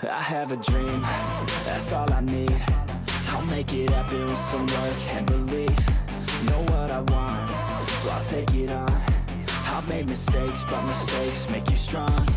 I have a dream, that's all I need. I'll make it happen with some work and belief. Know what I want, so I'll take it on. I've made mistakes, but mistakes make you strong.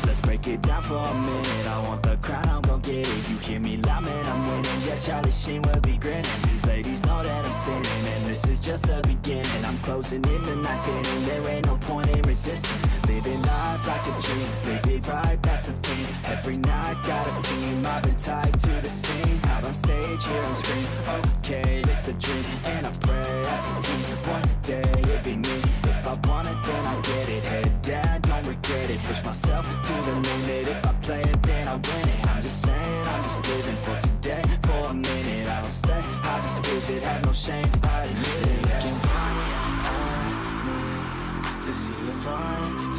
Let's break it down for a minute. I want the crown, I'm gon' get it. You hear me loud, man, I'm winning. Yeah, Charlie Sheen will be grinning. These ladies know that I'm sinning, and this is just the beginning. I'm closing in the ninth inning. There ain't no point in resisting. Living life like a dream, live it right, that's the thing. Every night got a team, I've been tied to the scene. Out on stage, hear them scream. Okay, it's a dream, and I pray as a team. One day it'll be me. If I want it, then I get it. Head down, don't regret it. Push myself to the limit. If I play it, then I win it. I'm just saying, I'm just living for today. For a minute, I don't stay, I just visit. Have no shame, I admit it. Looking right at me to see if I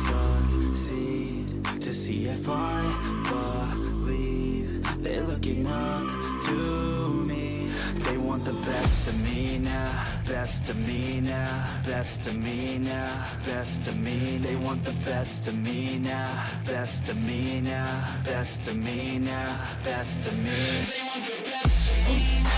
succeed, to see if I believe. They're looking up to me. They want the best of me now, best of me now, best of me now, best of me. They want the best of me now, best of me now, best of me now, best of me. They want the best of me now.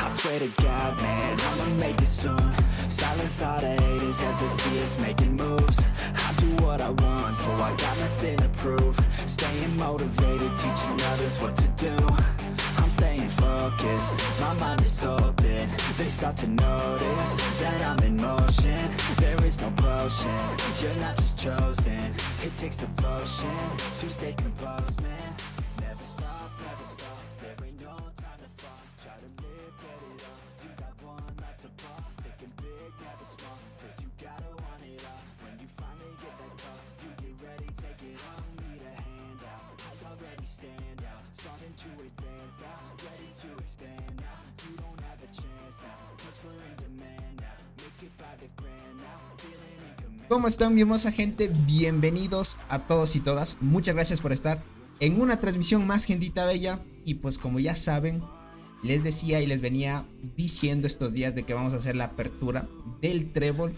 Swear to God, man, I'ma make it soon. Silence all the haters as they see us making moves. I do what I want, so I got nothing to prove. Staying motivated, teaching others what to do. I'm staying focused, my mind is open. They start to notice that I'm in motion. There is no potion, you're not just chosen. It takes devotion to stay composed, man. Never stop, never stop. There ain't no time to fall. Try to live, get it on. You got one life to pop. Thinking big, never small. Cause you gotta want it all. When you finally get that call, you get ready, take it on. Need a hand out, I already stand out. Starting to advance now, ready to expand now. You don't have a chance now, cause we're in demand now. Make it by the grand now, feeling in command. ¿Cómo están, mi hermosa gente? Bienvenidos a todos y todas. Muchas gracias por estar en una transmisión más, gentita bella. Y pues como ya saben, les decía y les venía diciendo estos días de que vamos a hacer la apertura del trébol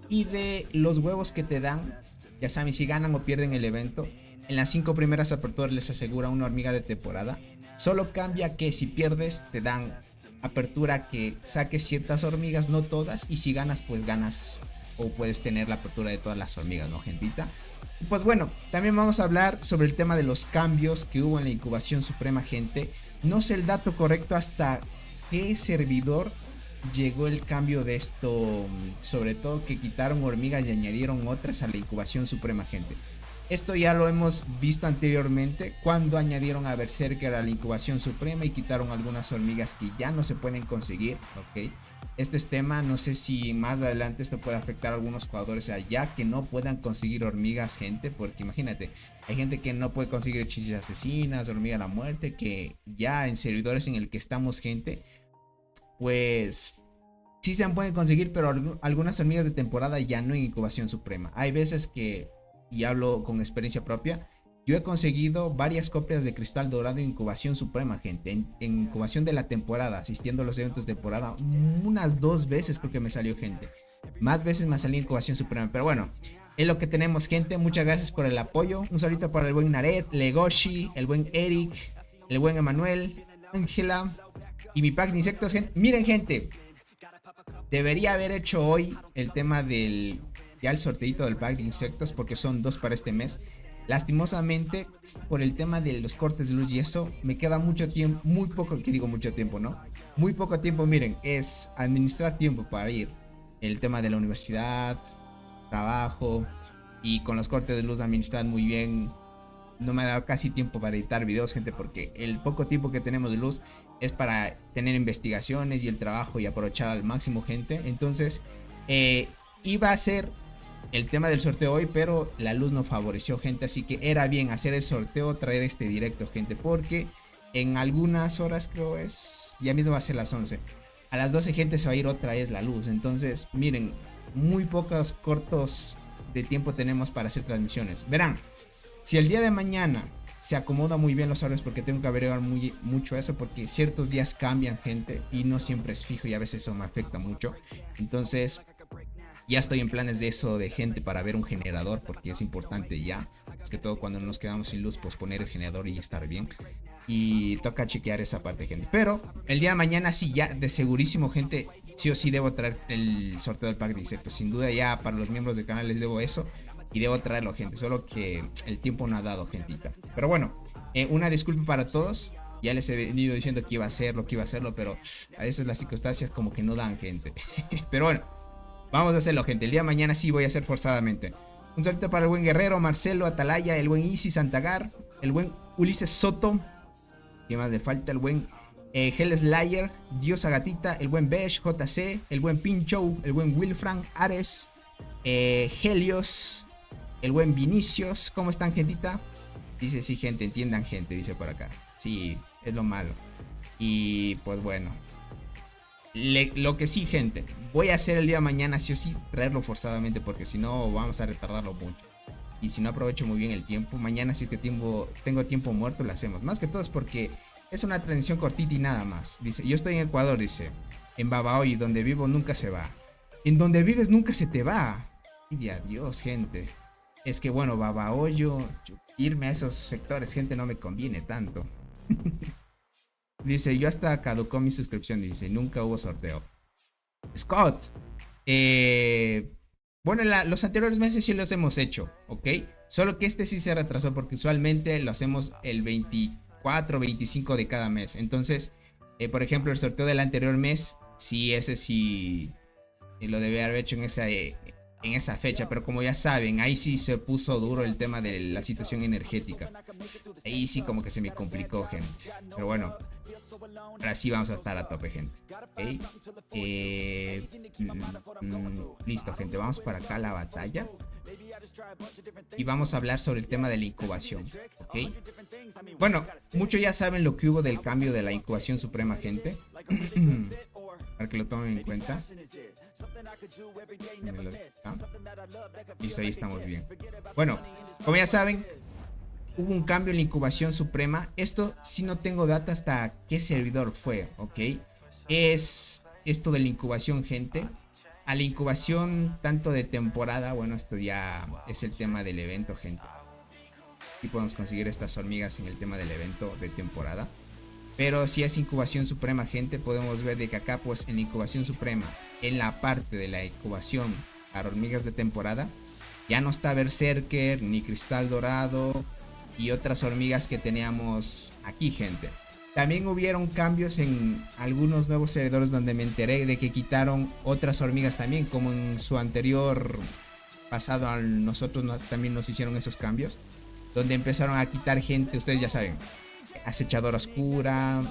y de los huevos que te dan. Ya saben, si ganan o pierden el evento. En las 5 primeras aperturas les asegura una hormiga de temporada. Solo cambia que si pierdes te dan apertura que saques ciertas hormigas, no todas. Y si ganas, pues ganas o puedes tener la apertura de todas las hormigas, ¿no, gentita? Y pues bueno, también vamos a hablar sobre el tema de los cambios que hubo en la incubación suprema, gente. No sé el dato correcto hasta qué servidor llegó el cambio de esto, sobre todo que quitaron hormigas y añadieron otras a la incubación suprema, gente. Esto ya lo hemos visto anteriormente cuando añadieron a Berserker a la incubación suprema y quitaron algunas hormigas que ya no se pueden conseguir, ¿ok? Esto es tema, no sé si más adelante esto puede afectar a algunos jugadores allá que no puedan conseguir hormigas, gente, porque imagínate, hay gente que no puede conseguir chichas asesinas, hormiga a la muerte, que ya en servidores en el que estamos, gente, pues sí se pueden conseguir, pero algunas hormigas de temporada ya no en incubación suprema. Hay veces que, y hablo con experiencia propia, yo he conseguido varias copias de cristal dorado en incubación suprema, gente. En incubación de la temporada, asistiendo a los eventos de temporada. Unas 2 veces creo que me salió, gente. Más veces me salió incubación suprema. Pero bueno, es lo que tenemos, gente. Muchas gracias por el apoyo. Un saludito para el buen Naret, Legoshi, el buen Eric, el buen Emanuel, Ángela y mi pack de insectos, gente. Miren, gente, debería haber hecho hoy el tema del... ya el sorteito del pack de insectos, porque son 2 para este mes. Lastimosamente, por el tema de los cortes de luz y eso, me queda mucho tiempo, muy poco, que digo mucho tiempo, ¿no? Muy poco tiempo, miren, es administrar tiempo para ir. El tema de la universidad, trabajo, y con los cortes de luz administrar muy bien. No me ha dado casi tiempo para editar videos, gente, porque el poco tiempo que tenemos de luz es para tener investigaciones y el trabajo y aprovechar al máximo, gente. Entonces, iba a ser el tema del sorteo hoy, pero la luz no favoreció, gente, así que era bien hacer el sorteo, traer este directo, gente, porque En algunas horas creo es, ya mismo va a ser las 11. A las 12 gente se va a ir otra vez la luz. Entonces, miren, muy pocos cortos de tiempo tenemos para hacer transmisiones. Verán, si el día de mañana se acomoda muy bien los horarios, porque tengo que averiguar mucho eso, porque ciertos días cambian gente y no siempre es fijo y a veces eso me afecta mucho. Entonces ya estoy en planes de eso, de gente para ver un generador, porque es importante ya. Es que todo cuando nos quedamos sin luz, pues poner el generador y estar bien. Y toca chequear esa parte, gente. Pero el día de mañana sí, ya de segurísimo, gente, sí o sí debo traer el sorteo del pack de insectos. Sin duda ya para los miembros del canal les debo eso. Y debo traerlo, gente, solo que el tiempo no ha dado, gentita. Pero bueno, una disculpa para todos. Ya les he venido diciendo que iba a hacerlo, pero a veces las circunstancias como que no dan, gente. Pero bueno, vamos a hacerlo, gente. El día de mañana sí voy a hacer forzadamente. Un saludo para el buen Guerrero, Marcelo, Atalaya, el buen Easy Santagar, el buen Ulises Soto. ¿Qué más le falta? El buen Hell Slayer, Diosa Gatita, el buen Besh, JC, el buen Pincho, el buen Wilfran, Ares, Helios, el buen Vinicius. ¿Cómo están, gentita? Dice, sí, gente, entiendan, gente, dice por acá. Sí, es lo malo. Y pues bueno, lo que sí, gente, voy a hacer el día de mañana sí o sí, traerlo forzadamente, porque si no vamos a retardarlo mucho. Y si no aprovecho muy bien el tiempo, mañana si es que tengo tiempo muerto, lo hacemos. Más que todo es porque es una transición cortita y nada más. Dice, yo estoy en Ecuador, dice, en Babahoyo, donde vivo nunca se va. En donde vives nunca se te va. Y adiós, gente. Es que bueno, Babahoyo, irme a esos sectores, gente, no me conviene tanto. Dice, yo hasta caducó mi suscripción, dice, nunca hubo sorteo. Scott, bueno, los anteriores meses sí los hemos hecho, ¿ok? Solo que este sí se retrasó porque usualmente lo hacemos el 24, 25 de cada mes. Entonces, por ejemplo, el sorteo del anterior mes, sí, ese sí lo debe haber hecho en esa fecha, pero como ya saben, ahí sí se puso duro el tema de la situación energética. Ahí sí como que se me complicó, gente. Pero bueno, ahora sí vamos a estar a tope, gente. ¿Okay? Listo, gente, vamos para acá a la batalla. Y vamos a hablar sobre el tema de la incubación, ¿ok? Bueno, muchos ya saben lo que hubo del cambio de la incubación suprema, gente. Para que lo tomen en cuenta. Listo, ahí estamos bien. Bueno, como ya saben, hubo un cambio en la incubación suprema. Esto sí no tengo data hasta qué servidor fue, ¿ok? Es esto de la incubación, gente. A la incubación tanto de temporada, bueno, esto ya es el tema del evento, gente. Y podemos conseguir estas hormigas en el tema del evento de temporada. Pero si es incubación suprema, gente, podemos ver de que acá pues en la incubación suprema, en la parte de la incubación para hormigas de temporada, ya no está Berserker, ni Cristal Dorado y otras hormigas que teníamos aquí, gente. También hubieron cambios en algunos nuevos servidores donde me enteré de que quitaron otras hormigas también, como en su anterior pasado a nosotros también nos hicieron esos cambios, donde empezaron a quitar gente, ustedes ya saben, Acechadora Oscura,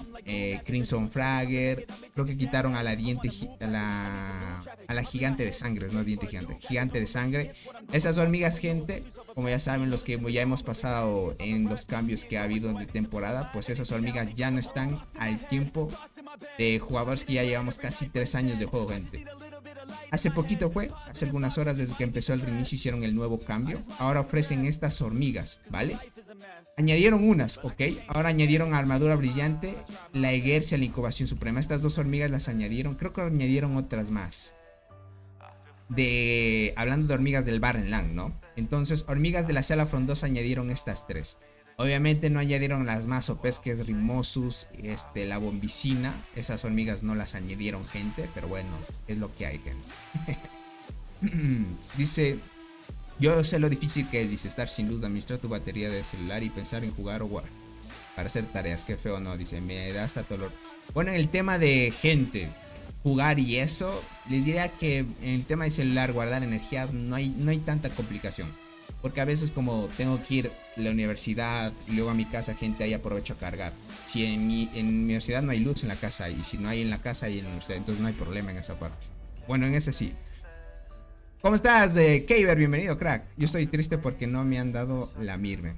Crimson Fragger, creo que quitaron a la a la gigante de sangre, no diente gigante, gigante de sangre. Esas hormigas, gente, como ya saben, los que ya hemos pasado en los cambios que ha habido de temporada, pues esas hormigas ya no están al tiempo de jugadores que ya llevamos casi 3 años de juego, gente. Hace poquito hace algunas horas desde que empezó el reinicio hicieron el nuevo cambio. Ahora ofrecen estas hormigas, ¿vale? Añadieron unas, ¿ok? Ahora añadieron armadura brillante, la Egercia, la incubación suprema. Estas dos hormigas las añadieron, creo que añadieron otras más. Hablando de hormigas del Barrenland, ¿no? Entonces, hormigas de la sala frondosa añadieron estas 3. Obviamente no añadieron las más OPs, que es Rimosus, la bombicina. Esas hormigas no las añadieron, gente, pero bueno, es lo que hay, gente. Dice, yo sé lo difícil que es, dice, estar sin luz, administrar tu batería de celular y pensar en jugar o jugar para hacer tareas. Qué feo, no, dice, me da hasta dolor. Bueno, en el tema de gente, jugar y eso, les diría que en el tema de celular, guardar energía, no hay tanta complicación. Porque a veces como tengo que ir a la universidad y luego a mi casa, gente, ahí aprovecho a cargar. Si en mi universidad no hay luz en la casa, y si no hay en la casa hay en la universidad, entonces no hay problema en esa parte. Bueno, en ese sí. ¿Cómo estás, Keiber? Bienvenido, crack. Yo estoy triste porque no me han dado la Mirme.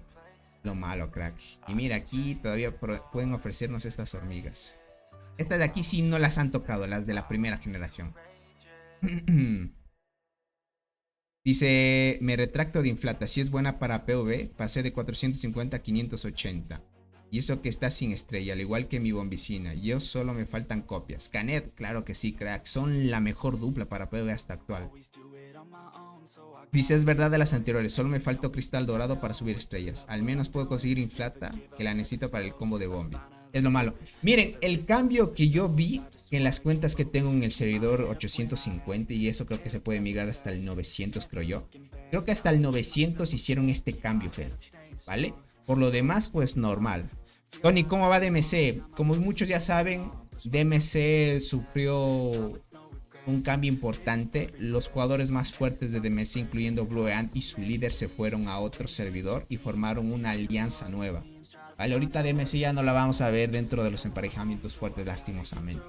Lo malo, crack. Y mira, aquí todavía pueden ofrecernos estas hormigas. Estas de aquí sí no las han tocado, las de la primera generación. Dice, me retracto de Inflata, si es buena para PvP, pasé de 450 a 580. Y eso que está sin estrella, al igual que mi bombicina. Yo solo me faltan copias. Canet, claro que sí, crack. Son la mejor dupla para PvP hasta actual. Dice, es verdad de las anteriores, solo me falta cristal dorado para subir estrellas. Al menos puedo conseguir Inflata, que la necesito para el combo de Bombi. Es lo malo. Miren, el cambio que yo vi en las cuentas que tengo en el servidor 850, y eso creo que se puede migrar hasta el 900, creo yo. Creo que hasta el 900 hicieron este cambio, gente, ¿vale? Por lo demás, pues normal. Tony, ¿cómo va DMC? Como muchos ya saben, DMC sufrió un cambio importante. Los jugadores más fuertes de DMC, incluyendo Blueant y su líder, se fueron a otro servidor y formaron una alianza nueva. Vale, ahorita DMC ya no la vamos a ver dentro de los emparejamientos fuertes, lastimosamente.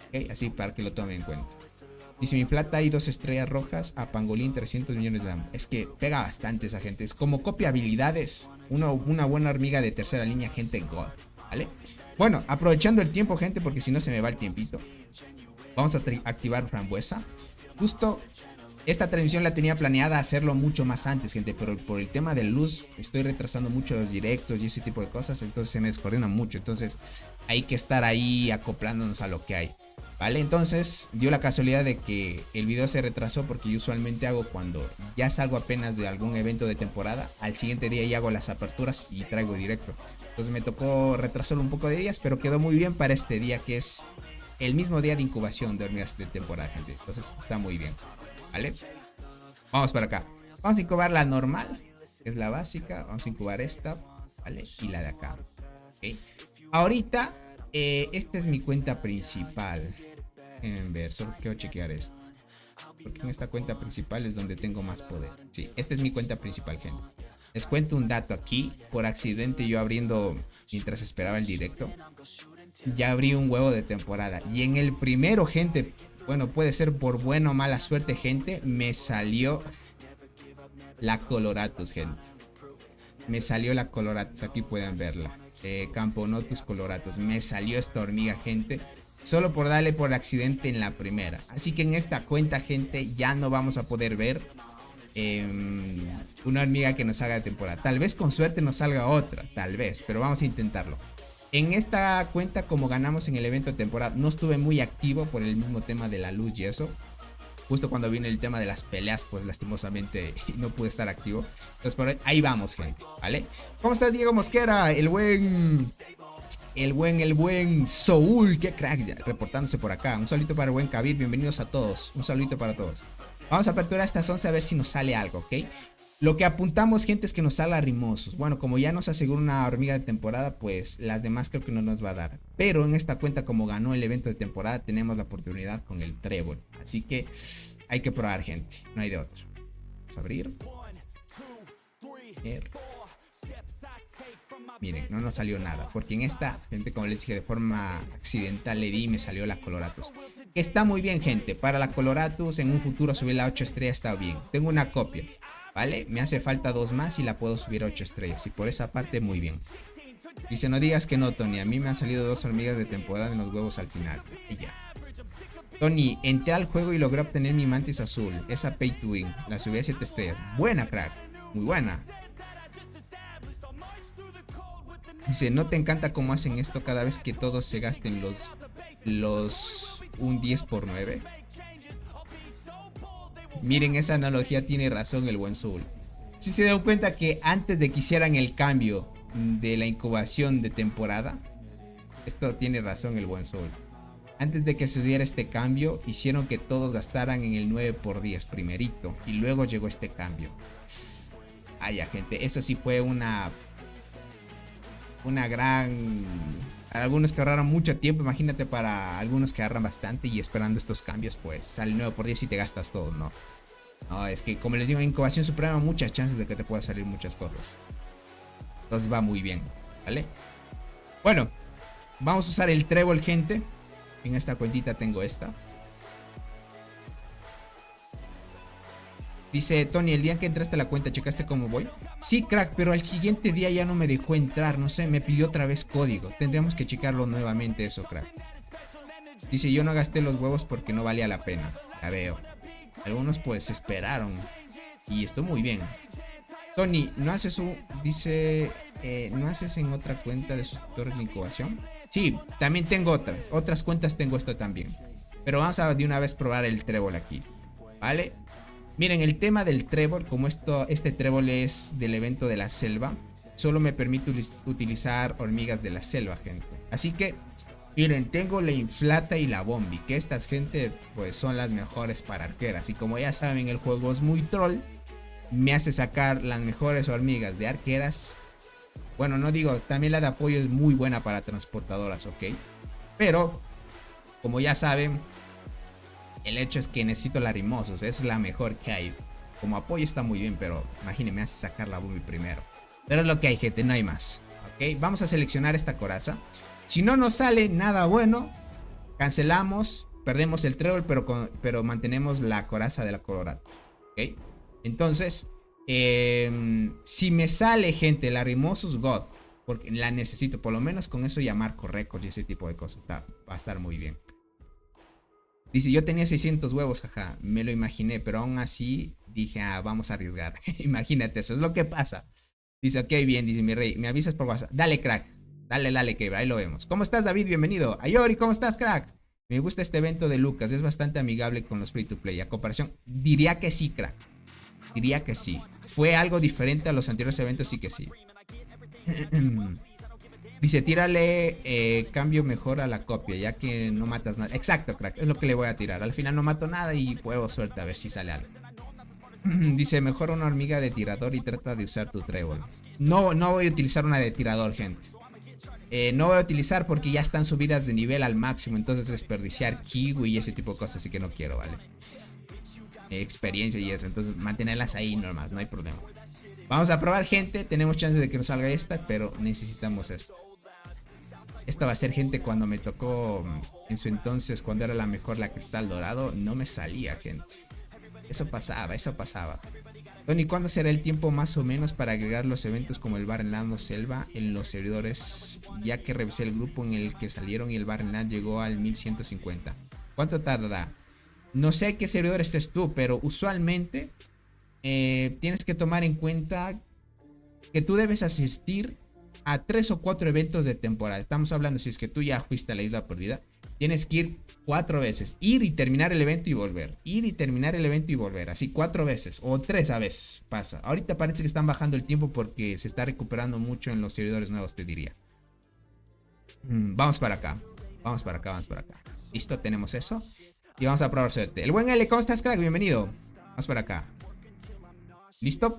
¿Okay? Así para que lo tomen en cuenta. Dice, mi plata hay 2 estrellas rojas, a Pangolín 300 millones de daño. Es que pega bastante esa gente. Es como copia habilidades. Una buena hormiga de tercera línea, gente en God. ¿Vale? Bueno, aprovechando el tiempo, gente, porque si no se me va el tiempito. Vamos a activar Frambuesa. Justo esta transmisión la tenía planeada hacerlo mucho más antes, gente. Pero por el tema de luz estoy retrasando mucho los directos y ese tipo de cosas. Entonces se me descoordina mucho. Entonces hay que estar ahí acoplándonos a lo que hay. Vale, entonces dio la casualidad de que el video se retrasó porque yo usualmente hago cuando ya salgo apenas de algún evento de temporada. Al siguiente día ya hago las aperturas y traigo directo. Entonces me tocó retrasarlo un poco de días, pero quedó muy bien para este día que es el mismo día de incubación de hormigas de temporada, gente. Entonces está muy bien, ¿vale? Vamos para acá. Vamos a incubar la normal, que es la básica. Vamos a incubar esta, ¿vale? Y la de acá, ¿ok? Ahorita, esta es mi cuenta principal. En ver, solo quiero chequear esto. Porque en esta cuenta principal es donde tengo más poder. Sí, esta es mi cuenta principal, gente. Les cuento un dato aquí. Por accidente yo abriendo, mientras esperaba el directo, ya abrí un huevo de temporada. Y en el primero, gente, bueno, puede ser por buena o mala suerte, gente, me salió la Coloratus, gente. Me salió la Coloratus, aquí pueden verla. Camponotus Coloratus. Me salió esta hormiga, gente. Solo por darle por accidente en la primera. Así que en esta cuenta, gente, ya no vamos a poder ver una hormiga que nos haga de temporada. Tal vez con suerte nos salga otra, tal vez, pero vamos a intentarlo. En esta cuenta, como ganamos en el evento de temporada, no estuve muy activo por el mismo tema de la luz y eso. Justo cuando viene el tema de las peleas, pues lastimosamente no pude estar activo. Entonces por ahí vamos, gente, ¿vale? ¿Cómo está Diego Mosquera? El buen Soul, qué crack, ya, reportándose por acá. Un saludito para el buen Kabir, bienvenidos a todos. Un saludito para todos. Vamos a aperturar estas 11 a ver si nos sale algo, ¿ok? Lo que apuntamos, gente, es que nos salga rimosos. Bueno, como ya nos asegura una hormiga de temporada, pues las demás creo que no nos va a dar. Pero en esta cuenta, como ganó el evento de temporada, tenemos la oportunidad con el trébol. Así que hay que probar, gente. No hay de otra. Vamos a abrir. Miren, no nos salió nada. Porque en esta, gente, como les dije, de forma accidental le di y me salió la Coloratus. Que está muy bien, gente. Para la Coloratus, en un futuro subir la 8 estrellas está bien. Tengo una copia, ¿vale? Me hace falta 2 más y la puedo subir a 8 estrellas. Y por esa parte, muy bien. Dice, no digas que no, Tony. A mí me han salido 2 hormigas de temporada en los huevos al final. Y ya. Tony, entré al juego y logré obtener mi mantis azul. Esa pay to win. La subí a 7 estrellas. Buena, crack. Muy buena. Dice, ¿no te encanta cómo hacen esto cada vez que todos se gasten un 10 por 9? Miren, esa analogía tiene razón el buen Soul. Si se dan cuenta que antes de que hicieran el cambio de la incubación de temporada, esto tiene razón el buen Soul. Antes de que se diera este cambio, hicieron que todos gastaran en el 9 por 10 primerito. Y luego llegó este cambio. Ay, gente, eso sí fue una gran... Algunos que ahorraron mucho tiempo, imagínate para algunos que ahorran bastante y esperando estos cambios, pues sale 9 por 10 y te gastas todo, ¿no? No, es que como les digo, en incubación suprema muchas chances de que te pueda salir muchas cosas. Entonces va muy bien, ¿vale? Bueno, vamos a usar el trébol, gente. En esta cuentita tengo esta. Dice Tony, el día que entraste a la cuenta, ¿checaste cómo voy? Sí, crack, pero al siguiente día ya no me dejó entrar, no sé, me pidió otra vez código. Tendríamos que checarlo nuevamente eso, crack. Dice, yo no gasté los huevos porque no valía la pena. Ya veo. Algunos pues esperaron. Y estuvo muy bien. Tony, ¿no haces un... Dice... ¿no haces en otra cuenta de suscriptores de incubación? Sí, también tengo otras cuentas tengo esto también. Pero vamos a de una vez probar el trébol aquí, ¿vale? Miren, el tema del trébol, como este trébol es del evento de la selva, solo me permite utilizar hormigas de la selva, gente. Así que, miren, tengo la inflata y la bombi, que estas, gente, pues son las mejores para arqueras. Y como ya saben, el juego es muy troll, me hace sacar las mejores hormigas de arqueras. Bueno, no digo, también la de apoyo es muy buena para transportadoras, ¿ok? Pero, como ya saben, el hecho es que necesito larimosos, es la mejor que hay. Como apoyo está muy bien, pero imagínense, me hace sacar la bombi primero. Pero es lo que hay, gente, no hay más, ¿ok? Vamos a seleccionar esta coraza. Si no nos sale nada bueno, cancelamos, perdemos el trébol, pero mantenemos la coraza de la Colorado, ¿ok? Entonces... si me sale, gente, la Rimosus God, porque la necesito, por lo menos con eso ya marco récords y ese tipo de cosas, va a estar muy bien. Dice, yo tenía 600 huevos, jaja, me lo imaginé, pero aún así dije, vamos a arriesgar. Imagínate, eso es lo que pasa. Dice, ok, bien, dice mi rey, me avisas por WhatsApp. Dale, crack, dale, que ahí lo vemos. ¿Cómo estás, David? Bienvenido. Ayori, ¿cómo estás, crack? Me gusta este evento de Lucas, es bastante amigable con los free to play. A comparación, diría que sí, crack. Diría que sí. Fue algo diferente a los anteriores eventos, sí que sí. Dice, tírale cambio mejor a la copia, ya que no matas nada. Exacto, crack, es lo que le voy a tirar. Al final no mato nada y puedo suerte a ver si sale algo. Dice, mejor una hormiga de tirador y trata de usar tu trébol. No voy a utilizar una de tirador, gente. No voy a utilizar porque ya están subidas de nivel al máximo. Entonces desperdiciar kiwi y ese tipo de cosas, así que no quiero, ¿vale? Experiencia y eso, entonces mantenerlas ahí nomás, no hay problema. Vamos a probar, gente, tenemos chance de que nos salga esta, pero necesitamos esto. Esta va a ser, gente, cuando me tocó en su entonces, cuando era la mejor, la cristal dorado, no me salía, gente. Eso pasaba. Tony, ¿cuándo será el tiempo más o menos para agregar los eventos como el Barrenland o Selva en los servidores? Ya que revisé el grupo en el que salieron y el Barrenland llegó al 1150. ¿Cuánto tardará? No sé qué servidor estés tú, pero usualmente tienes que tomar en cuenta que tú debes asistir a 3 o 4 eventos de temporada. Estamos hablando, si es que tú ya fuiste a la isla perdida, tienes que ir 4 veces. Ir y terminar el evento y volver. Ir y terminar el evento y volver. Así 4 veces o 3 a veces pasa. Ahorita parece que están bajando el tiempo porque se está recuperando mucho en los servidores nuevos, te diría. Vamos para acá. Listo, tenemos eso. Y vamos a probar suerte. El buen L, ¿cómo estás, crack? Bienvenido. Vamos para acá. ¿Listo?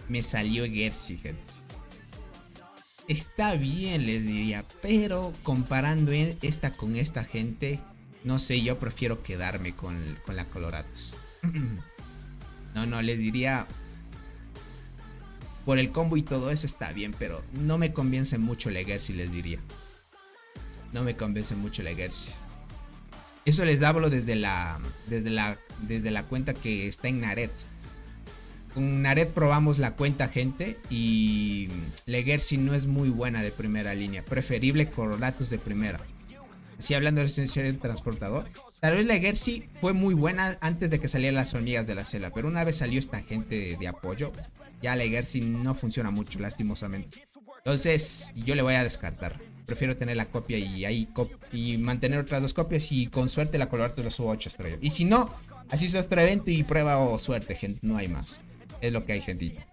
Me salió Gersi, gente. Está bien, les diría. Pero comparando esta con esta, gente, no sé, yo prefiero quedarme con la Coloratus. No, les diría... Por el combo y todo eso está bien, pero no me convence mucho la Gersi, les diría. No me convence mucho la Gersi. Eso les hablo desde la cuenta que está en Naret. Con Naret probamos la cuenta, gente, y la Gersi no es muy buena de primera línea. Preferible Coloratus de primera. Así hablando del transportador. Tal vez la Gersi fue muy buena antes de que salieran las hormigas de la selva, pero una vez salió esta gente de apoyo, ya la Gersi no funciona mucho, lastimosamente. Entonces yo le voy a descartar. Prefiero tener la copia y mantener otras 2 copias, y con suerte la Coloratus lo subo a 8 estrellas. Y si no, así es otro evento y prueba suerte, gente, no hay más. Es lo que hay, gente.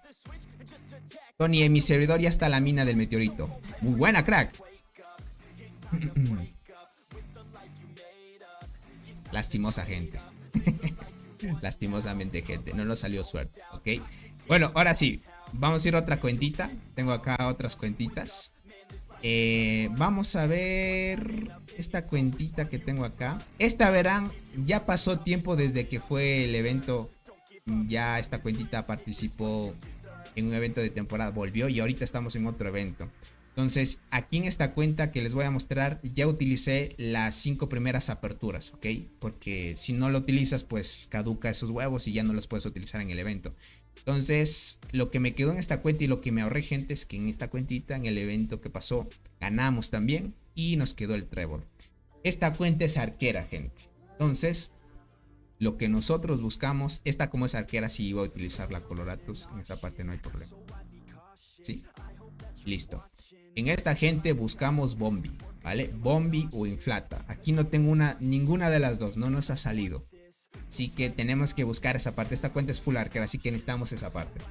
Tony, en mi servidor ya está la mina del meteorito. Muy buena, crack. Lastimosa, gente. Lastimosamente, gente, no nos salió suerte, ¿ok? Bueno, ahora sí, vamos a ir a otra cuentita. Tengo acá otras cuentitas. Vamos a ver esta cuentita que tengo acá. Esta, verán, ya pasó tiempo desde que fue el evento. Ya esta cuentita participó en un evento de temporada, volvió y ahorita estamos en otro evento. Entonces, aquí en esta cuenta que les voy a mostrar, ya utilicé las 5 primeras aperturas, ¿ok? Porque si no lo utilizas, pues caduca esos huevos y ya no los puedes utilizar en el evento. Entonces, lo que me quedó en esta cuenta y lo que me ahorré, gente, es que en esta cuentita, en el evento que pasó, ganamos también y nos quedó el trébol. Esta cuenta es arquera, gente. Entonces, lo que nosotros buscamos, esta como es arquera, si iba a utilizar la Coloratus, en esa parte no hay problema. ¿Sí? Listo. En esta, gente, buscamos Bombi, ¿vale? Bombi o Inflata. Aquí no tengo ninguna de las dos, no nos ha salido. Así que tenemos que buscar esa parte. Esta cuenta es full arquera, así que necesitamos esa parte.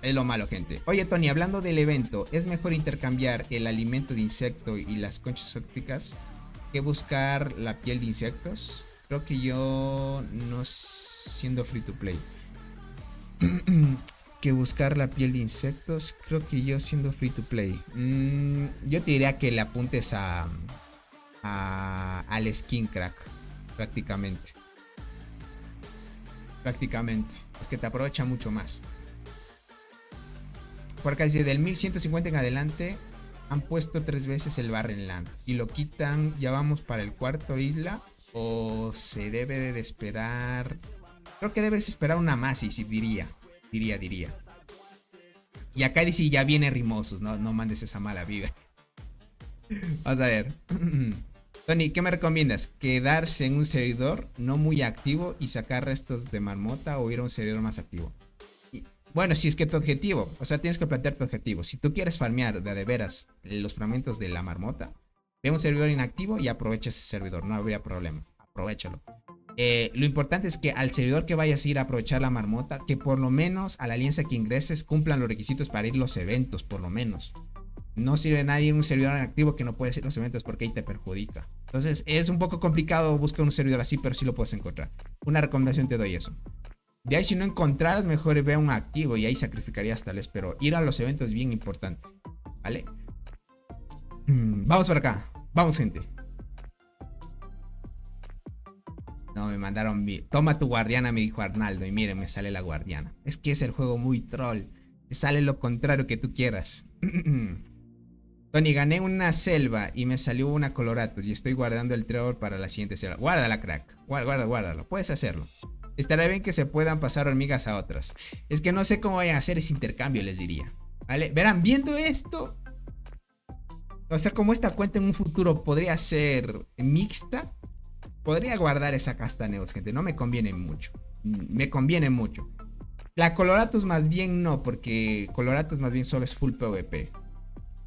Es lo malo, gente. Oye, Tony, hablando del evento, ¿es mejor intercambiar el alimento de insecto y las conchas ópticas que buscar la piel de insectos? Creo que yo no siendo free to play. Que buscar la piel de insectos. Creo que yo siendo free to play. Yo te diría que le apuntes al skin crack. Prácticamente. Es que te aprovecha mucho más. Por acá dice, del 1150 en adelante han puesto 3 veces el Barrenland y lo quitan, ya vamos para el cuarto isla, o se debe de esperar. Creo que debes esperar una más, y sí, diría. Y acá dice, ya viene Rimosos, no mandes esa mala vibra. Vamos a ver. Tony, ¿qué me recomiendas? ¿Quedarse en un servidor no muy activo y sacar restos de marmota o ir a un servidor más activo? Bueno, si es que tu objetivo, o sea, tienes que plantear tu objetivo. Si tú quieres farmear de veras los fragmentos de la marmota, ve un servidor inactivo y aprovecha ese servidor, no habría problema. Aprovechalo. Lo importante es que al servidor que vayas a ir a aprovechar la marmota, que por lo menos a la alianza que ingreses cumplan los requisitos para ir los eventos, por lo menos. No sirve nadie en un servidor inactivo que no puede ir los eventos porque ahí te perjudica. Entonces es un poco complicado buscar un servidor así, pero sí lo puedes encontrar. Una recomendación te doy eso. De ahí, si no encontraras, mejor ve a un activo y ahí sacrificarías tal vez, pero ir a los eventos es bien importante, ¿vale? Vamos por acá, vamos, gente. No, me mandaron, toma tu guardiana, me dijo Arnaldo, y miren, me sale la guardiana. Es que es el juego muy troll, te sale lo contrario que tú quieras. Tony, gané una selva y me salió una Coloratus y estoy guardando el trébol para la siguiente selva. Guárdala, crack, guárdalo, puedes hacerlo. Estará bien que se puedan pasar hormigas a otras. Es que no sé cómo vayan a hacer ese intercambio, les diría. ¿Vale? Verán, viendo esto, o sea, como esta cuenta en un futuro podría ser mixta, podría guardar esa Castaneos, gente. No me conviene mucho. Me conviene mucho. La Coloratus más bien no, porque Coloratus más bien solo es full PvP.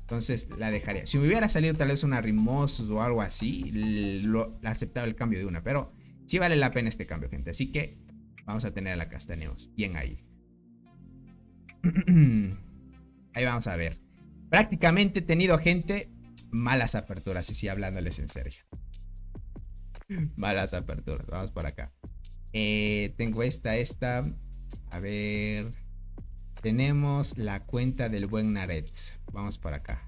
Entonces la dejaría. Si me hubiera salido tal vez una Rimosus o algo así, la aceptaba el cambio de una, pero sí vale la pena este cambio, gente. Así que vamos a tener a la Castaneos. Bien ahí. Ahí vamos a ver. Prácticamente he tenido, gente, malas aperturas. Y sí, hablándoles en serio. Malas aperturas. Vamos por acá. Tengo esta. A ver. Tenemos la cuenta del buen Naret. Vamos por acá.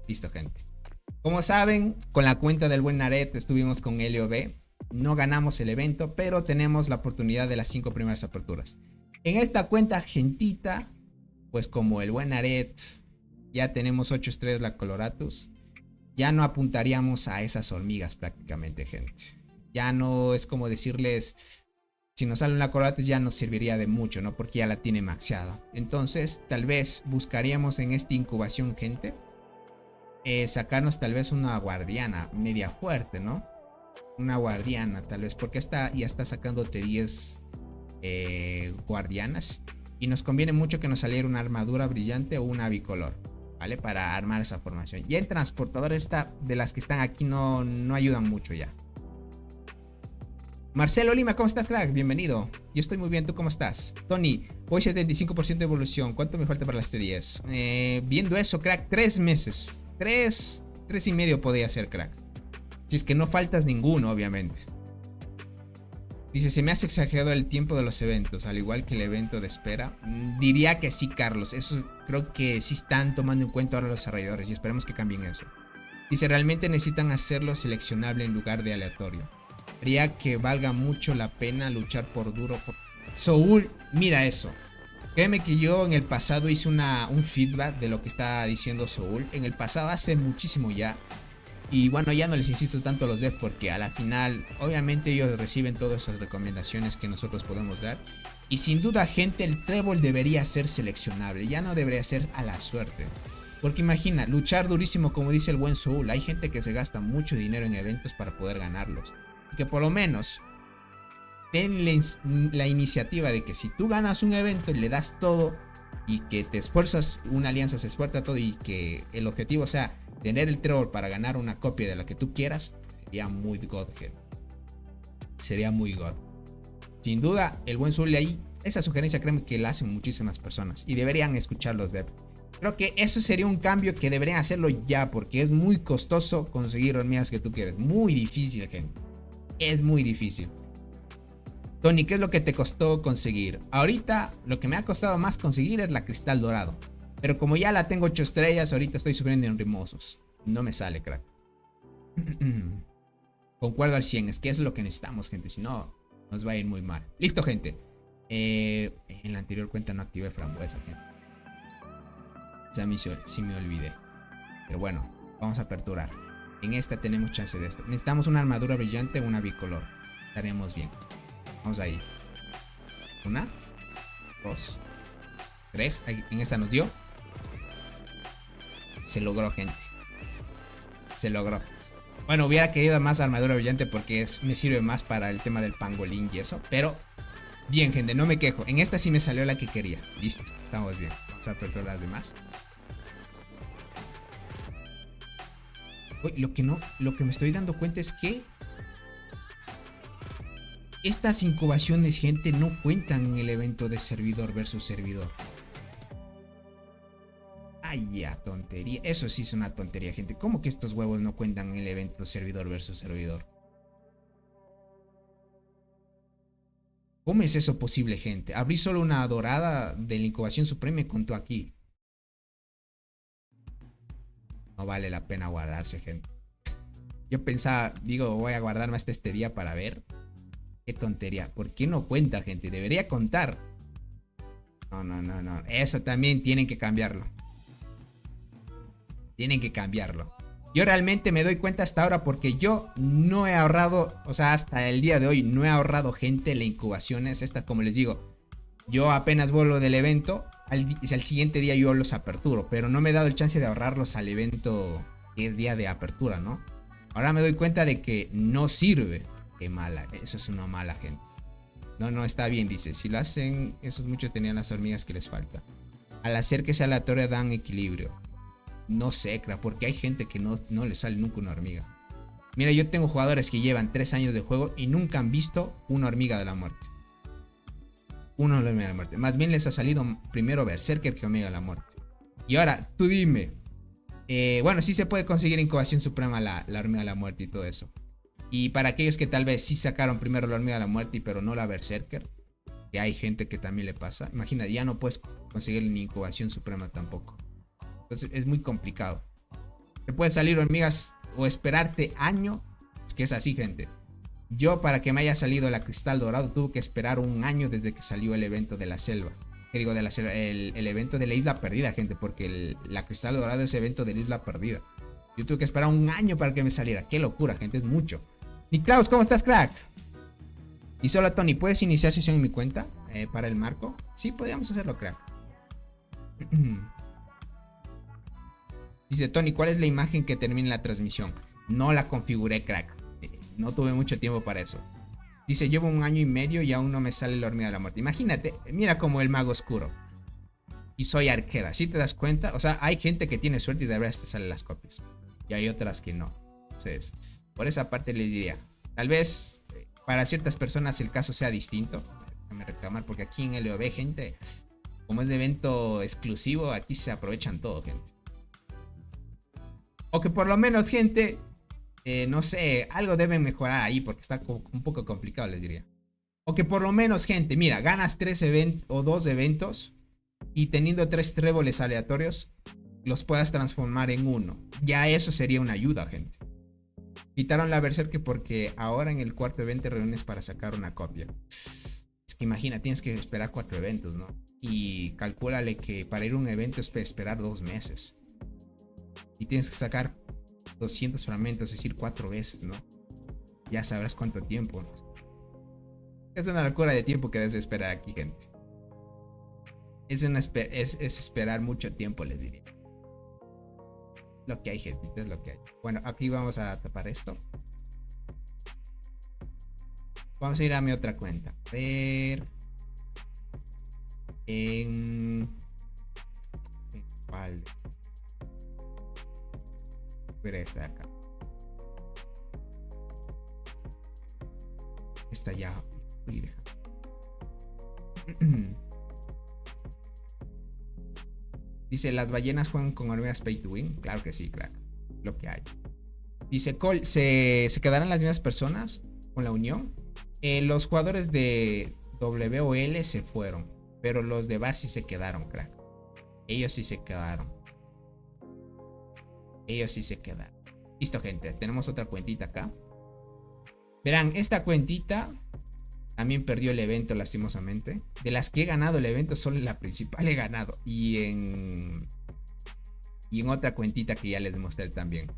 Listo, gente. Como saben, con la cuenta del buen Naret estuvimos con LOB. No ganamos el evento, pero tenemos la oportunidad de las 5 primeras aperturas. En esta cuenta, gentita, pues como el buen Naret, ya tenemos 8 estrellas la Coloratus. Ya no apuntaríamos a esas hormigas prácticamente, gente. Ya no es como decirles, si nos sale una Coloratus ya nos serviría de mucho, ¿no? Porque ya la tiene maxeada. Entonces, tal vez buscaríamos en esta incubación, gente, sacarnos tal vez una guardiana media fuerte, ¿no? Una guardiana tal vez, porque esta ya está sacándote 10 guardianas. Y nos conviene mucho que nos saliera una armadura brillante o una bicolor, ¿vale? Para armar esa formación. Y el transportador de las que están aquí no ayudan mucho ya. Marcelo Lima, ¿cómo estás, crack? Bienvenido. Yo estoy muy bien, ¿tú cómo estás? Tony, voy 75% de evolución. ¿Cuánto me falta para las T10? Viendo eso, crack, 3 meses. 3 y medio podría ser, crack. Si es que no faltas ninguno, obviamente. Dice, se me hace exagerado el tiempo de los eventos, al igual que el evento de espera. Diría que sí, Carlos. Eso creo que sí están tomando en cuenta ahora los desarrolladores y esperemos que cambien eso. Dice, realmente necesitan hacerlo seleccionable en lugar de aleatorio. haría que valga mucho la pena luchar por duro. Soul, mira eso. Créeme que yo en el pasado hice un feedback de lo que está diciendo Soul. En el pasado, hace muchísimo ya. Y bueno, ya no les insisto tanto a los devs porque a la final, obviamente ellos reciben todas esas recomendaciones que nosotros podemos dar. Y sin duda, gente, el trébol debería ser seleccionable. Ya no debería ser a la suerte. Porque imagina, luchar durísimo como dice el buen Soul. Hay gente que se gasta mucho dinero en eventos para poder ganarlos. Que por lo menos tenles la iniciativa de que si tú ganas un evento y le das todo y que te esfuerzas, una alianza se esfuerza todo y que el objetivo sea tener el trébol para ganar una copia de la que tú quieras, sería muy god. Sería muy god. Sin duda, el buen Soul ahí, esa sugerencia créeme que la hacen muchísimas personas y deberían escuchar los devs. Creo que eso sería un cambio que deberían hacerlo ya porque es muy costoso conseguir hormigas que tú quieres. Muy difícil, gente. Es muy difícil. Tony, ¿qué es lo que te costó conseguir? Ahorita lo que me ha costado más conseguir es la cristal dorado. Pero como ya la tengo 8 estrellas, ahorita estoy sufriendo en rimosos. No me sale, crack. Concuerdo al 100, es que es lo que necesitamos, gente. Si no, nos va a ir muy mal. Listo, gente. En la anterior cuenta no activé frambuesa, gente. Esa misión sí me olvidé. Pero bueno, vamos a aperturar. En esta tenemos chance de esto. Necesitamos una armadura brillante o una bicolor. Estaremos bien. Vamos ahí. 1, 2, 3. En esta nos dio. Se logró, gente. Se logró. Bueno, hubiera querido más armadura brillante porque me sirve más para el tema del pangolín y eso. Pero bien, gente, no me quejo. En esta sí me salió la que quería. Listo, estamos bien. Vamos a aperturar las demás. Uy, lo que me estoy dando cuenta es que estas incubaciones, gente, no cuentan en el evento de servidor versus servidor. Ay, ya, tontería. Eso sí es una tontería, gente. ¿Cómo que estos huevos no cuentan en el evento servidor versus servidor? ¿Cómo es eso posible, gente? Abrí solo una dorada de la incubación suprema y contó aquí. No vale la pena guardarse, gente. Yo pensaba, digo, voy a guardarme hasta este día para ver. Qué tontería. ¿Por qué no cuenta, gente? Debería contar. No. Eso también tienen que cambiarlo. Tienen que cambiarlo. Yo realmente me doy cuenta hasta ahora porque yo no he ahorrado, o sea, hasta el día de hoy no he ahorrado, gente, las incubaciones. Esta, como les digo, yo apenas vuelvo del evento, al siguiente día yo los aperturo, pero no me he dado el chance de ahorrarlos al evento que es día de apertura, ¿no? Ahora me doy cuenta de que no sirve. Qué mala, eso es una mala, gente. No, está bien, dice. Si lo hacen, esos muchos tenían las hormigas que les falta. Al hacer que sea aleatorio dan equilibrio. No sé, crack, porque hay gente que no le sale nunca una hormiga. Mira, yo tengo jugadores que llevan 3 años de juego y nunca han visto una hormiga de la muerte. Una hormiga de la muerte. Más bien les ha salido primero Berserker que hormiga de la muerte. Y ahora, tú dime. Bueno, sí se puede conseguir incubación suprema la hormiga de la muerte y todo eso. Y para aquellos que tal vez sí sacaron primero la hormiga de la muerte pero no la Berserker, que hay gente que también le pasa. Imagina, ya no puedes conseguir ni incubación suprema tampoco. Entonces es muy complicado. Te puede salir hormigas o esperarte año. Es que es así, gente. Yo, para que me haya salido la cristal dorado, tuve que esperar un año desde que salió el evento de la selva. Que digo, de la selva, el evento de la isla perdida, gente. Porque la cristal dorado es evento de la isla perdida. Yo tuve que esperar un año para que me saliera. Qué locura, gente, es mucho. Niklaus, ¿cómo estás, crack? Y solo Tony, ¿puedes iniciar sesión en mi cuenta? Para el marco. Sí, podríamos hacerlo, crack. Dice Tony, ¿cuál es la imagen que termina la transmisión? No la configuré, crack. No tuve mucho tiempo para eso. Dice, llevo 1 año y medio y aún no me sale la hormiga de la muerte. Imagínate, mira como el mago oscuro. Y soy arquera, ¿sí te das cuenta? O sea, hay gente que tiene suerte y de verdad te salen las copias. Y hay otras que no. Entonces, por esa parte les diría, tal vez para ciertas personas el caso sea distinto. Déjame reclamar porque aquí en LOB, gente, como es de evento exclusivo, aquí se aprovechan todo, gente. O que por lo menos, gente, no sé, algo deben mejorar ahí porque está un poco complicado, les diría. O que por lo menos, gente, mira, ganas 3 eventos o 2 eventos y teniendo 3 tréboles aleatorios, los puedas transformar en 1. Ya eso sería una ayuda, gente. Quitaron la Berserker porque ahora en el cuarto evento te reúnes para sacar una copia. Es que imagina, tienes que esperar 4 eventos, ¿no? Y calcúlale que para ir a un evento es esperar 2 meses. Y tienes que sacar 200 fragmentos, es decir, 4 veces, ¿no? Ya sabrás cuánto tiempo. Es una locura de tiempo que debes esperar aquí, gente. Es esperar mucho tiempo, les diría. Lo que hay, gente, es lo que hay. Bueno, aquí vamos a tapar esto. Vamos a ir a mi otra cuenta. A ver. ¿Cuál? Ver esta de acá. Esta ya. Dice, ¿las ballenas juegan con hormigas pay to win? Claro que sí, crack. Lo que hay. Dice, Cole, ¿se quedarán las mismas personas con la unión? Los jugadores de WOL se fueron, pero los de VAR sí se quedaron, crack. Ellos sí se quedaron. Ellos sí se quedaron. Listo, gente. Tenemos otra cuentita acá. Verán, esta cuentita también perdió el evento, lastimosamente. De las que he ganado el evento, solo la principal he ganado. Y en otra cuentita que ya les demostré también.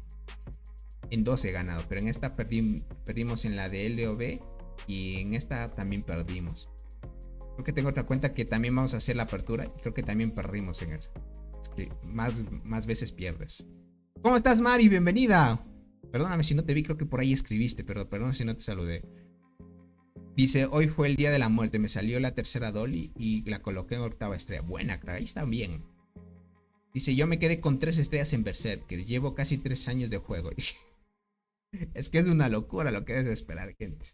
En 2 he ganado, pero en esta perdimos en la de LOB. Y en esta también perdimos. Creo que tengo otra cuenta que también vamos a hacer la apertura. Y creo que también perdimos en esa. Es que más veces pierdes. ¿Cómo estás, Mari? Bienvenida. Perdóname si no te vi, creo que por ahí escribiste, pero perdón si no te saludé. Dice, hoy fue el día de la muerte, me salió la tercera Dolly y la coloqué en 8ª estrella. Buena, crack, ahí está bien. Dice, yo me quedé con 3 estrellas en Berserker, llevo casi 3 años de juego. Es que es una locura lo que debes esperar, gente.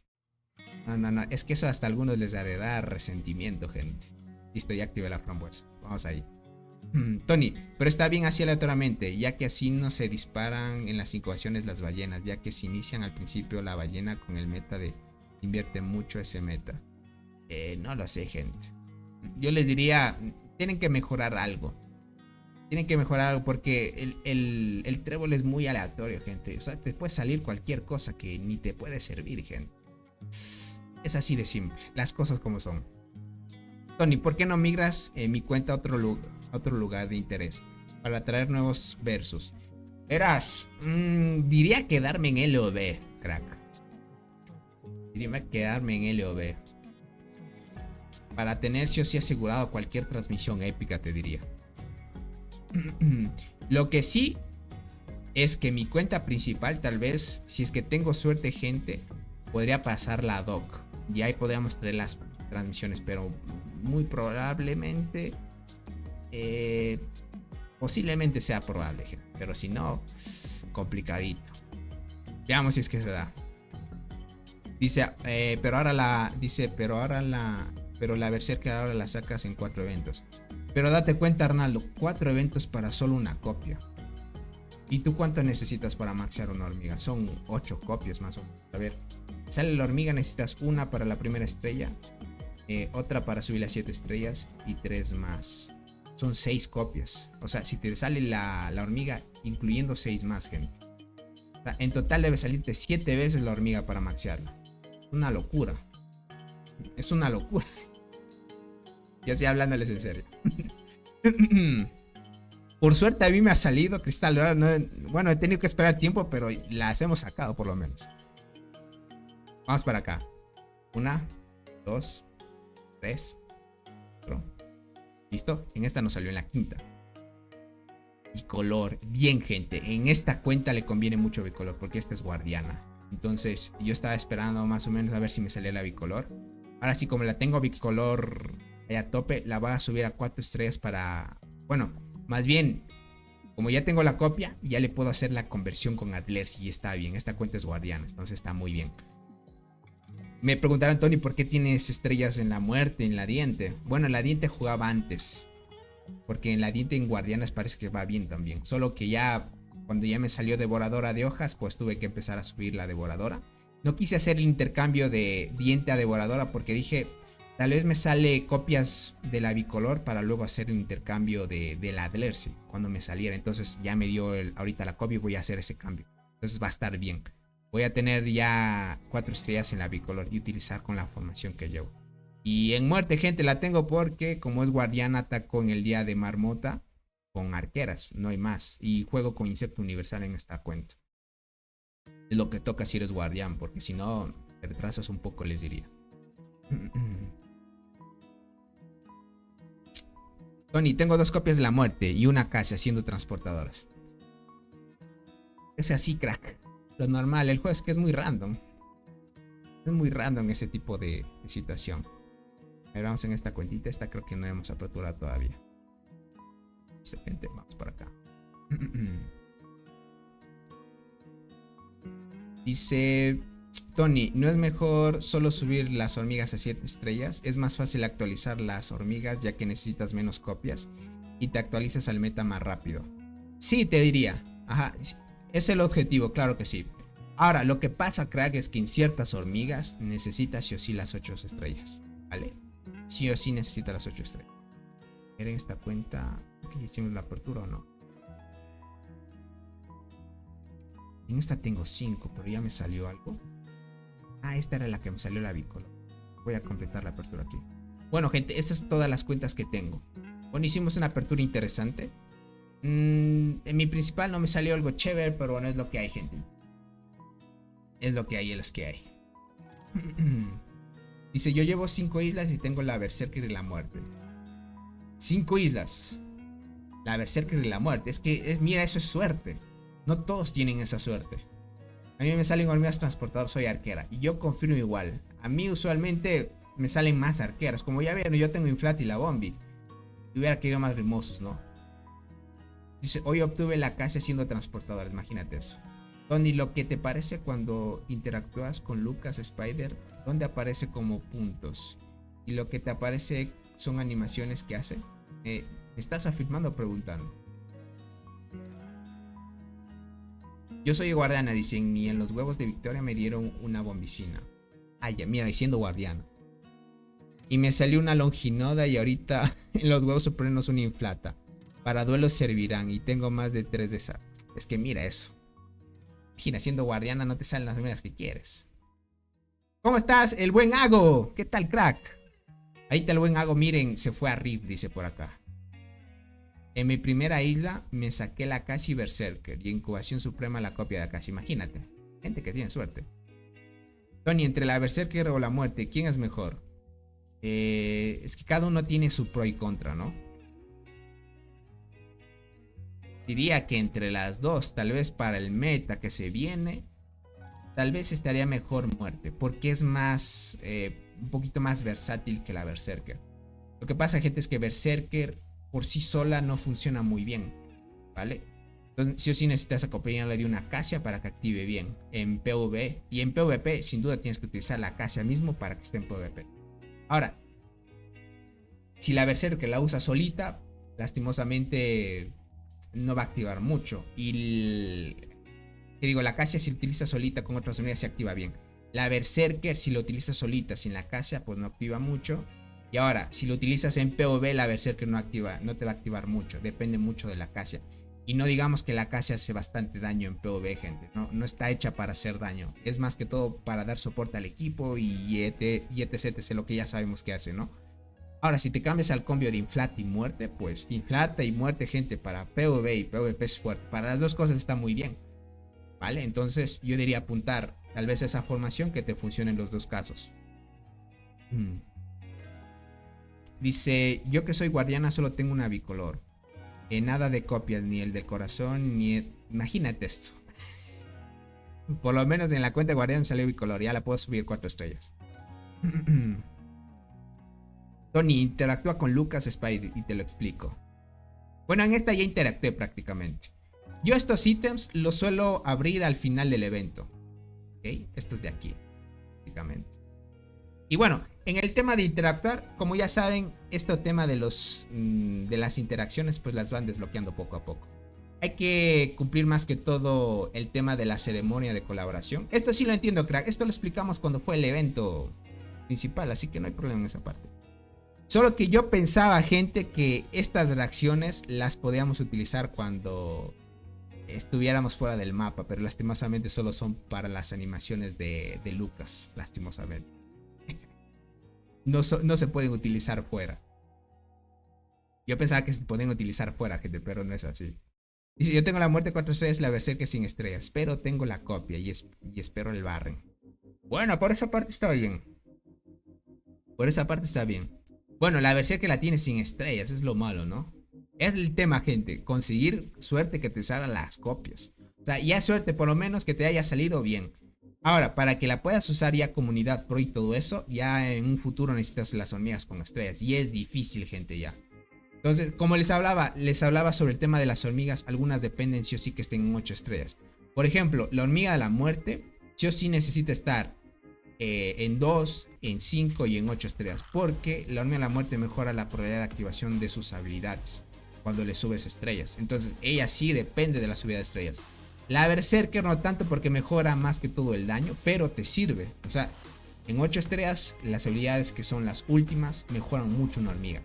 No, es que eso hasta a algunos les dará resentimiento, gente. Listo, ya activé la frambuesa, vamos ahí. Tony, pero está bien así aleatoriamente, ya que así no se disparan en las incubaciones las ballenas, ya que se inician al principio la ballena con el meta de invierte mucho ese meta. No lo sé, gente. Yo les diría, tienen que mejorar algo. Tienen que mejorar algo porque el trébol es muy aleatorio, gente. O sea, te puede salir cualquier cosa que ni te puede servir, gente. Es así de simple, las cosas como son. Tony, ¿por qué no migras mi cuenta a otro lugar de interés? Para traer nuevos versus. Verás, diría quedarme en LOB, crack. Diría quedarme en LOB. Para tener sí o sí asegurado cualquier transmisión épica, te diría. Lo que sí es que mi cuenta principal, tal vez, si es que tengo suerte, gente, podría pasarla a doc. Y ahí podríamos traer las transmisiones, pero muy probablemente, posiblemente sea probable, gente. Pero si no, complicadito. Veamos si es que se da. Dice, pero la Berserker ahora la sacas en 4 eventos. Pero date cuenta, Arnaldo, 4 eventos para solo una copia. ¿Y tú cuánto necesitas para maxear una hormiga? Son 8 copias más o menos. A ver, sale la hormiga, necesitas una para la primera estrella, otra para subir las 7 estrellas y 3 más. Son 6 copias. O sea, si te sale la hormiga, incluyendo 6 más, gente. O sea, en total debe salirte 7 veces la hormiga para maxearla. Una locura. Es una locura. Ya estoy hablándoles en serio. Por suerte a mí me ha salido cristal. Bueno, he tenido que esperar tiempo, pero las hemos sacado por lo menos. Vamos para acá. 1, 2, 3, 4. ¿Listo? En esta nos salió en la 5ª. Bicolor. Bien, gente. En esta cuenta le conviene mucho bicolor porque esta es guardiana. Entonces yo estaba esperando más o menos a ver si me salía la bicolor. Ahora sí, como la tengo bicolor a tope, la voy a subir a 4 estrellas para... Bueno, más bien, como ya tengo la copia, ya le puedo hacer la conversión con Adlers y está bien. Esta cuenta es guardiana, entonces está muy bien. Me preguntaron, Tony, ¿por qué tienes estrellas en la muerte, en la diente? Bueno, en la diente jugaba antes, porque en la diente en guardianas parece que va bien también. Solo que ya, cuando ya me salió devoradora de hojas, pues tuve que empezar a subir la devoradora. No quise hacer el intercambio de diente a devoradora porque dije, tal vez me sale copias de la bicolor para luego hacer el intercambio de la Adlersi cuando me saliera. Entonces ya me dio ahorita la copia y voy a hacer ese cambio. Entonces va a estar bien. voy a tener ya 4 estrellas en la bicolor y utilizar con la formación que llevo. Y en muerte, gente, la tengo porque como es guardián, ataco en el día de marmota con arqueras, no hay más. Y juego con insecto universal en esta cuenta. Es lo que toca si eres guardián, porque si no, te retrasas un poco, les diría. Tony, tengo 2 copias de la muerte y una casa siendo transportadoras. Es así, crack. Lo normal, el juego es que es muy random. Es muy random ese tipo de situación. A ver, vamos en esta cuentita. Esta creo que no hemos aperturado todavía. Excelente, vamos por acá. Dice Tony, ¿no es mejor solo subir las hormigas a 7 estrellas? Es más fácil actualizar las hormigas ya que necesitas menos copias y te actualizas al meta más rápido. Sí, te diría. Ajá, es el objetivo, claro que sí. Ahora, lo que pasa, crack, es que en ciertas hormigas necesitas sí o sí las 8 estrellas, ¿vale? Sí o sí necesitas las 8 estrellas. ¿Era en esta cuenta? ¿Que hicimos la apertura o no? En esta tengo 5, pero ya me salió algo. Ah, esta era la que me salió la bicolor. Voy a completar la apertura aquí. Bueno, gente, estas son todas las cuentas que tengo. Bueno, hicimos una apertura interesante. En mi principal no me salió algo chévere, pero bueno, es lo que hay, gente. Es lo que hay, es lo que hay. Dice, yo llevo 5 islas y tengo la Berserker y la muerte. 5 islas. La Berserker y la muerte. Es que, mira, eso es suerte. No todos tienen esa suerte. A mí me salen hormigas transportadoras, soy arquera. Y yo confirmo igual. A mí usualmente me salen más arqueras. Como ya vieron, yo tengo Inflat y la Bombi. Hubiera querido más rimosos, ¿no? Dice, hoy obtuve la casa siendo transportadora. Imagínate eso. Tony, lo que te parece cuando interactúas con Lucas Spider, ¿dónde aparece como puntos? Y lo que te aparece son animaciones que hace. ¿Me estás afirmando o preguntando? Yo soy guardiana, dicen, y en los huevos de Victoria me dieron una bombicina. Ah, ya, mira, diciendo guardiana. Y me salió una longinoda y ahorita en los huevos supremos una inflata. Para duelos servirán y tengo más de 3 de esas. Es que mira eso. Imagina, siendo guardiana no te salen las primeras que quieres. ¿Cómo estás, el buen Ago? ¿Qué tal, crack? Ahorita el buen Ago, miren, se fue a Rift, dice por acá. En mi primera isla me saqué la Akashi Berserker y incubación suprema la copia de Akashi. Imagínate, gente que tiene suerte. Tony, entre la Berserker o la muerte, ¿quién es mejor? Es que cada uno tiene su pro y contra, ¿no? Diría que entre las dos, tal vez para el meta que se viene, tal vez estaría mejor muerte, porque es más, un poquito más versátil que la Berserker. Lo que pasa, gente, es que Berserker por sí sola no funciona muy bien, ¿vale? Entonces, sí o sí necesitas acompañarla de una Acacia para que active bien en PvE. Y en PvP, sin duda, tienes que utilizar la Acacia mismo para que esté en PvP. Ahora, si la Berserker la usa solita, lastimosamente no va a activar mucho. Y que digo, la Acacia si utiliza solita con otras unidades se activa bien. La Berserker si lo utiliza solita sin la Acacia pues no activa mucho. Y ahora, si lo utilizas en PvP, la Berserker no te va a activar mucho. Depende mucho de la Acacia. Y no digamos que la Acacia hace bastante daño en PvP, gente. No está hecha para hacer daño. Es más que todo para dar soporte al equipo y etc, lo que ya sabemos que hace, ¿no? Ahora, si te cambias al cambio de Inflata y muerte, pues Inflata y muerte, gente, para PvP y PvP es fuerte. Para las dos cosas está muy bien, ¿vale? Entonces yo diría apuntar tal vez esa formación que te funcione en los dos casos. Dice, yo que soy guardiana solo tengo una bicolor. Nada de copias, ni el del corazón, ni... Imagínate esto. Por lo menos en la cuenta de guardián salió bicolor. Ya la puedo subir 4 estrellas. Tony, interactúa con Lucas Spider y te lo explico. Bueno, en esta ya interactué prácticamente. Yo estos ítems los suelo abrir al final del evento. ¿Ok? Estos de aquí, prácticamente. Y bueno, en el tema de interactuar, como ya saben, este tema de las interacciones pues las van desbloqueando poco a poco. Hay que cumplir más que todo el tema de la ceremonia de colaboración. Esto sí lo entiendo, crack. Esto lo explicamos cuando fue el evento principal, así que no hay problema en esa parte. Solo que yo pensaba, gente, que estas reacciones las podíamos utilizar cuando estuviéramos fuera del mapa, pero lastimosamente solo son para las animaciones de Lucas, lastimosamente. No, no se pueden utilizar fuera. Yo pensaba que se podían utilizar fuera, gente, pero no es así. Dice, yo tengo la muerte 4 estrellas, la berserker sin estrellas, pero tengo la copia y espero el barren. Bueno, por esa parte está bien. Por esa parte está bien. Bueno, la berserker la tiene sin estrellas, es lo malo, ¿no? Es el tema, gente, conseguir suerte que te salgan las copias. O sea, ya suerte por lo menos que te haya salido bien. Ahora, para que la puedas usar ya comunidad pro y todo eso, ya en un futuro necesitas las hormigas con estrellas. Y es difícil, gente, ya. Entonces, como les hablaba sobre el tema de las hormigas, algunas dependen sí o sí que estén en 8 estrellas. Por ejemplo, la hormiga de la muerte, sí o sí necesita estar en 2, en 5 y en 8 estrellas. Porque la hormiga de la muerte mejora la probabilidad de activación de sus habilidades cuando le subes estrellas. Entonces, ella sí depende de la subida de estrellas. La berserker no tanto porque mejora más que todo el daño, pero te sirve. O sea, en 8 estrellas, las habilidades que son las últimas mejoran mucho una hormiga.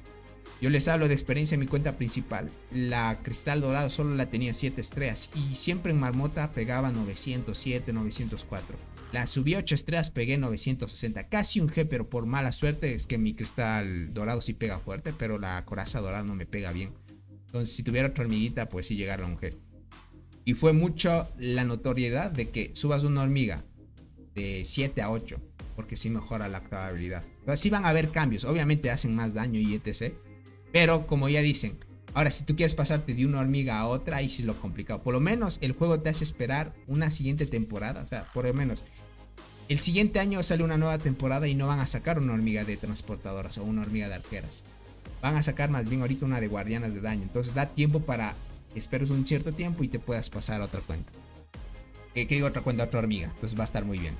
Yo les hablo de experiencia en mi cuenta principal. La cristal dorado solo la tenía 7 estrellas y siempre en marmota pegaba 907, 904. La subí a 8 estrellas, pegué 960, casi un G, pero por mala suerte es que mi cristal dorado sí pega fuerte, pero la coraza dorada no me pega bien. Entonces si tuviera otra hormiguita, pues sí llegar a un G. Y fue mucho la notoriedad de que subas una hormiga de 7 a 8, porque sí mejora la octava habilidad. Entonces sí van a haber cambios, obviamente hacen más daño y etc. Pero como ya dicen, ahora si tú quieres pasarte de una hormiga a otra, ahí sí es lo complicado. Por lo menos el juego te hace esperar una siguiente temporada. O sea, por lo menos el siguiente año sale una nueva temporada y no van a sacar una hormiga de transportadoras o una hormiga de arqueras. Van a sacar más bien ahorita una de guardianas de daño. Entonces da tiempo para que esperes un cierto tiempo y te puedas pasar a otra cuenta. ¿Qué digo otra cuenta? Otra hormiga. Entonces va a estar muy bien.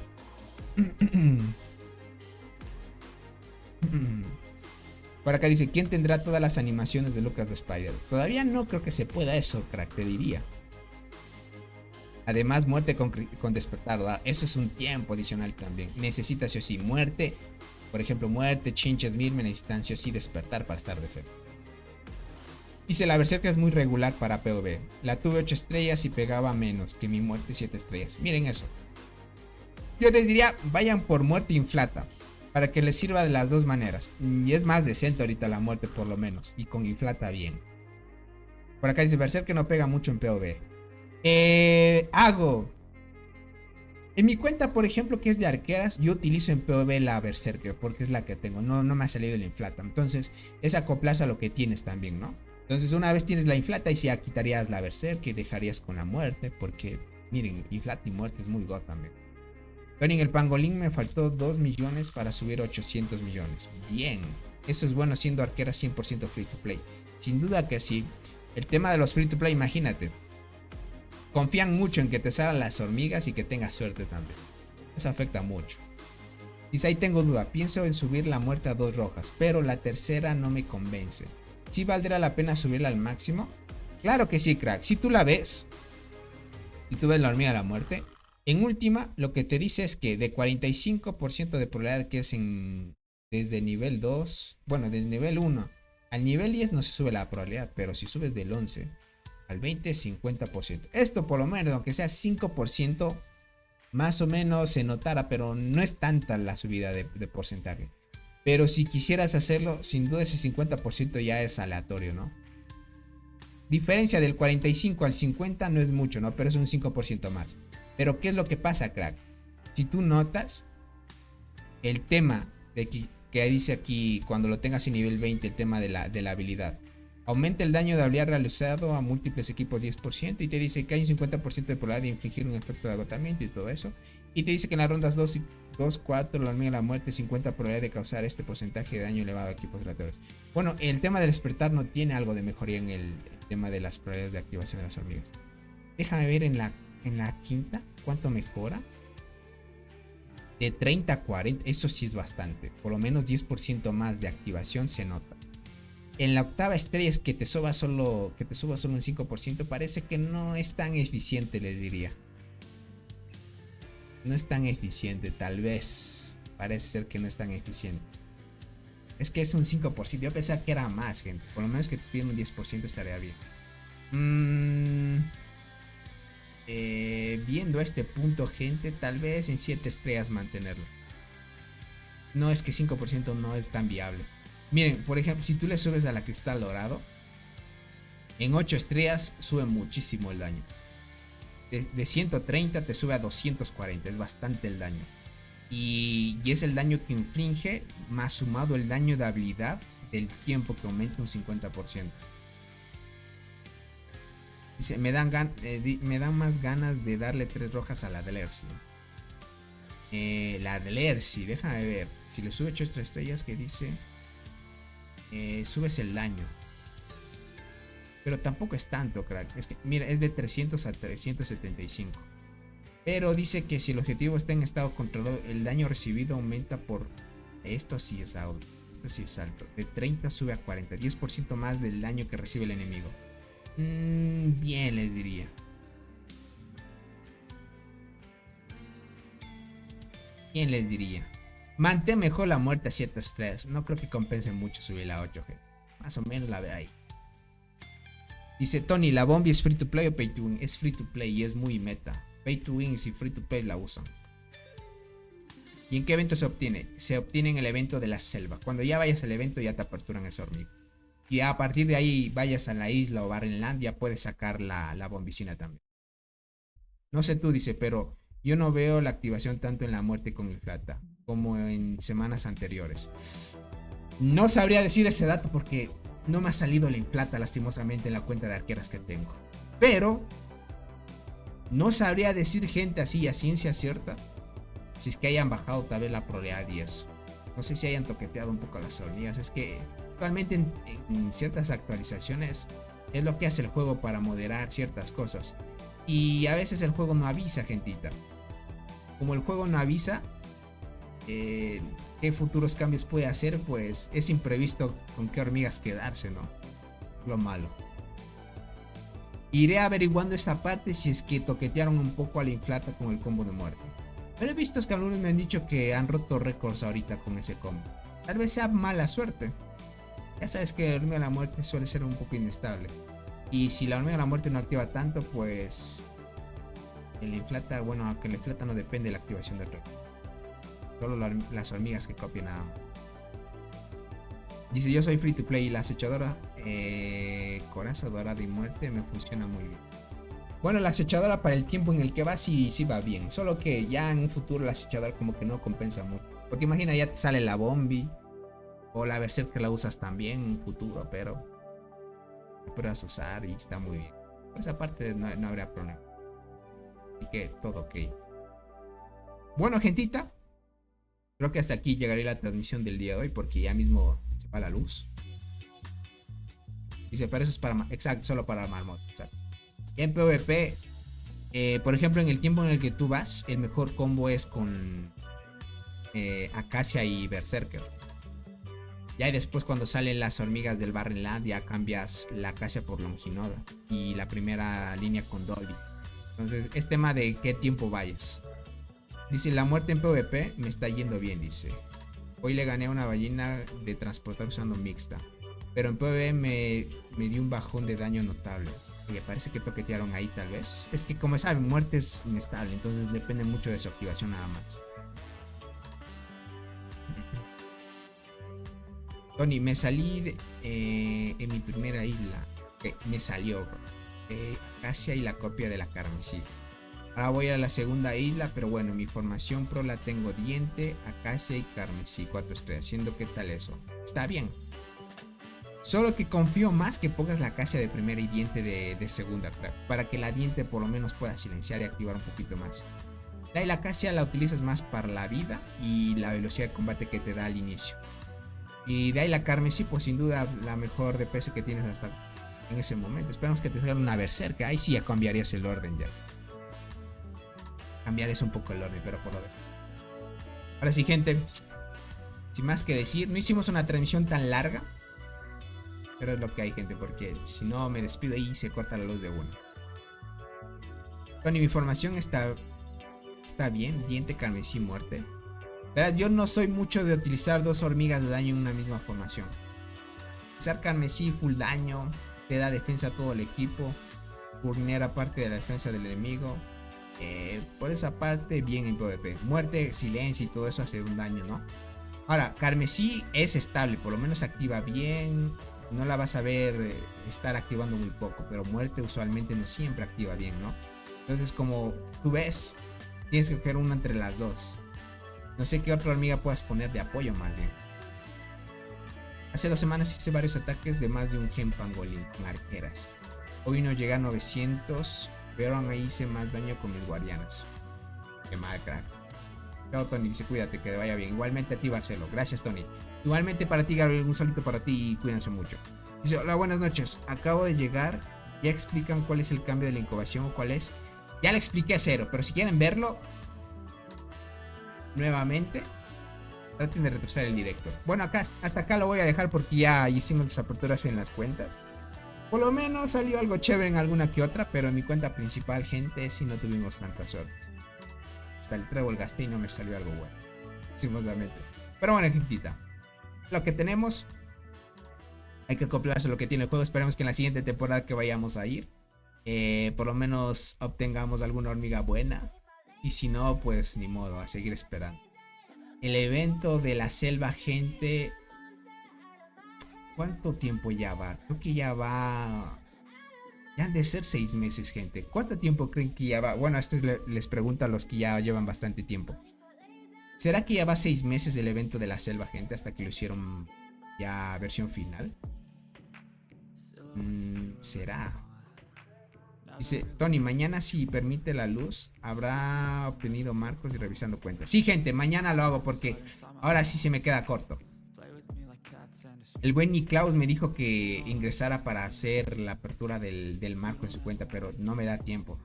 Por acá dice, ¿quién tendrá todas las animaciones de Lucas de Spider? Todavía no creo que se pueda eso, crack, te diría. Además, muerte con despertar, ¿verdad? Eso es un tiempo adicional también. Necesitas sí o sí muerte. Por ejemplo, muerte, chinches, mil, me necesitan sí o sí despertar para estar de cero. Dice, la berserker es muy regular para PvP. La tuve 8 estrellas y pegaba menos que mi muerte 7 estrellas. Miren eso. Yo les diría, vayan por muerte inflata. Para que les sirva de las dos maneras. Y es más decente ahorita la muerte por lo menos. Y con inflata bien. Por acá dice Berserker no pega mucho en PvP. Hago. En mi cuenta, por ejemplo, que es de arqueras, yo utilizo en PvP la Berserker. Porque es la que tengo. No me ha salido la inflata. Entonces, es acoplarse a lo que tienes también, ¿no? Entonces, una vez tienes la inflata y si ya quitarías la Berserker y dejarías con la muerte. Porque, miren, inflata y muerte es muy god también. Pero en el pangolín me faltó 2 millones para subir 800 millones. Bien. Eso es bueno siendo arquera 100% free to play. Sin duda que sí. El tema de los free to play, imagínate. Confían mucho en que te salgan las hormigas y que tengas suerte también. Eso afecta mucho. Dice, ahí tengo duda. Pienso en subir la muerte a 2 rojas. Pero la tercera no me convence. ¿Sí valdrá la pena subirla al máximo? Claro que sí, crack. Si tú la ves. Si tú ves la hormiga de la muerte. En última, lo que te dice es que de 45% de probabilidad que es desde nivel 2, bueno, desde nivel 1 al nivel 10 no se sube la probabilidad, pero si subes del 11 al 20, 50%. Esto por lo menos, aunque sea 5%, más o menos se notara, pero no es tanta la subida de porcentaje. Pero si quisieras hacerlo, sin duda ese 50% ya es aleatorio, ¿no? Diferencia del 45 al 50 no es mucho, ¿no? Pero es un 5% más. Pero ¿qué es lo que pasa, crack? Si tú notas el tema de que dice aquí, cuando lo tengas en nivel 20, el tema de la habilidad. Aumenta el daño de habilidad realizado a múltiples equipos 10% y te dice que hay un 50% de probabilidad de infligir un efecto de agotamiento y todo eso. Y te dice que en las rondas 2 y 2, 4, la hormiga de la muerte, 50% probabilidad de causar este porcentaje de daño elevado a equipos aleatorios. Bueno, el tema del despertar no tiene algo de mejoría en el tema de las probabilidades de activación de las hormigas. Déjame ver en la quinta cuánto mejora. De 30 a 40, eso sí es bastante. Por lo menos 10% más de activación se nota. En la octava estrella es que te suba solo un 5%. Parece que no es tan eficiente, les diría. No es tan eficiente, tal vez. Parece ser que no es tan eficiente. Es que es un 5%. Yo pensaba que era más, gente. Por lo menos que te piden un 10% estaría bien. viendo este punto, gente, tal vez en 7 estrellas mantenerlo. No es que 5% no es tan viable. Miren, por ejemplo, si tú le subes a la cristal dorado, en 8 estrellas sube muchísimo el daño. De 130 te sube a 240, es bastante el daño. Y es el daño que inflige, más sumado el daño de habilidad del tiempo que aumenta un 50%. Dice, me dan más ganas de darle 3 rojas a la Delercy. La Delercy, déjame ver. Si le sube 8 estrellas, que dice, subes el daño. Pero tampoco es tanto, crack. Es que, mira, es de 300 a 375. Pero dice que si el objetivo está en estado controlado, el daño recibido aumenta por... Esto sí es alto. Esto sí es alto. De 30 sube a 40. 10% más del daño que recibe el enemigo. Bien, les diría. Bien, les diría. Mantén mejor la muerte a 7 estrellas. No creo que compense mucho subir la 8, gente. Más o menos la veo ahí. Dice Tony, ¿la Bombi es free to play o pay to win? Es free to play y es muy meta. Pay to win y free to play la usan. ¿Y en qué evento se obtiene? Se obtiene en el evento de la selva. Cuando ya vayas al evento ya te aperturan esa hormiga. Y a partir de ahí vayas a la isla o Barrenland, ya puedes sacar la bombicina también. No sé tú, dice, pero yo no veo la activación tanto en la muerte con Inflata como en semanas anteriores. No sabría decir ese dato porque no me ha salido la Inflata lastimosamente en la cuenta de arqueras que tengo. Pero no sabría decir, gente, así a ciencia cierta si es que hayan bajado tal vez la probabilidad y eso. No sé si hayan toqueteado un poco las hormigas. Es que actualmente en ciertas actualizaciones es lo que hace el juego para moderar ciertas cosas. Y a veces el juego no avisa, gentita. Como el juego no avisa qué futuros cambios puede hacer, pues es imprevisto con qué hormigas quedarse, ¿no? Lo malo. Iré averiguando esa parte si es que toquetearon un poco a la Inflata con el combo de muerte. Pero he visto que algunos me han dicho que han roto récords ahorita con ese combo. Tal vez sea mala suerte. Ya sabes que la hormiga de la muerte suele ser un poco inestable. Y si la hormiga de la muerte no activa tanto, pues el Inflata, bueno, aunque el Inflata no depende de la activación del récord. Solo las hormigas que copian nada más. Dice, yo soy free to play y la acechadora coraza dorada y muerte me funciona muy bien. Bueno, la acechadora para el tiempo en el que va sí va bien. Solo que ya en un futuro la acechadora como que no compensa mucho. Porque imagina, ya te sale la Bombi o la Berserker, que la usas también en un futuro, pero la puedes usar y está muy bien. Por esa parte no habría problema. Así que todo ok. Bueno, gentita, creo que hasta aquí llegaré la transmisión del día de hoy porque ya mismo se va la luz. Dice, pero eso es para... Exacto, solo para Marmot. Exacto. Y en PvP, por ejemplo, en el tiempo en el que tú vas, el mejor combo es con Acacia y Berserker. Ya y después cuando salen las hormigas del Barrenland, ya cambias la Acacia por Longinoda. Y la primera línea con Dolly. Entonces es tema de qué tiempo vayas. Dice, la muerte en PvP me está yendo bien, dice. Hoy le gané a una ballena de transportar usando mixta. Pero en PvP me dio un bajón de daño notable. Oye, parece que toquetearon ahí tal vez. Es que como saben, muerte es inestable. Entonces depende mucho de su activación nada más. Tony, me salí en mi primera isla. Me salió Acacia y la copia de la carmesí. Ahora voy a la segunda isla, pero bueno, mi formación pro la tengo diente, Acacia y carmesí, 4 estrellas. Siendo qué tal eso. Está bien. Solo que confío más que pongas la Acacia de primera y diente de segunda, para que la diente por lo menos pueda silenciar y activar un poquito más. De ahí la Acacia la utilizas más para la vida y la velocidad de combate que te da al inicio. Y de ahí la carmesí, pues sin duda la mejor DPS que tienes hasta en ese momento. Esperamos que te salga una Berserker, ahí sí ya cambiarías el orden ya. Cambiarías un poco el orden, pero por lo demás. Ahora sí, gente, sin más que decir, no hicimos una transmisión tan larga. Pero es lo que hay, gente, porque si no me despido y se corta la luz de uno. Tony, mi formación está bien. Diente, carmesí, muerte. ¿Verdad? Yo no soy mucho de utilizar 2 hormigas de daño en una misma formación. Usar carmesí full daño, te da defensa a todo el equipo. vulnera parte de la defensa del enemigo. Por esa parte, bien en PvP. Muerte, silencio y todo eso hace un daño, ¿no? Ahora, Carmesí es estable, por lo menos activa bien. No la vas a ver estar activando muy poco, pero muerte usualmente no siempre activa bien, ¿no? Entonces, como tú ves, tienes que coger una entre las dos. No sé qué otra hormiga puedas poner de apoyo, más bien. Hace 2 semanas hice varios ataques de más de un gen pangolín con arqueras. Hoy no llega a 900, pero aún ahí hice más daño con mis guardianas. Qué mal, crack. Chao, Tony, dice cuídate, que te vaya bien. Igualmente a ti, Barcelo. Gracias, Tony. Igualmente para ti, Gabriel, un saludo para ti y cuídense mucho. Dice, hola, buenas noches. Acabo de llegar. Ya explican cuál es el cambio de la incubación o cuál es. Ya le expliqué a Cero, pero si quieren verlo nuevamente, traten de retroceder el directo. Bueno, acá, hasta acá lo voy a dejar porque ya hicimos las aperturas en las cuentas. Por lo menos salió algo chévere en alguna que otra, pero en mi cuenta principal, gente, sí no tuvimos tanta suerte. Hasta el trébol gasté y no me salió algo bueno. Simplemente. Pero bueno, gentita, lo que tenemos, hay que acoplarse a lo que tiene el juego. Esperemos que en la siguiente temporada que vayamos a ir, por lo menos obtengamos alguna hormiga buena. Y si no, pues ni modo, a seguir esperando. El evento de la selva, gente, ¿cuánto tiempo ya va? Creo que ya va... Ya han de ser 6 meses, gente. ¿Cuánto tiempo creen que ya va? Bueno, esto les pregunto a los que ya llevan bastante tiempo. ¿Será que ya va 6 meses del evento de la selva, gente? Hasta que lo hicieron ya versión final. ¿Será? Dice, Tony, mañana si permite la luz, habrá obtenido marcos y revisando cuentas. Sí, gente, mañana lo hago porque ahora sí se me queda corto. El buen Niklaus me dijo que ingresara para hacer la apertura del marco en su cuenta, pero no me da tiempo.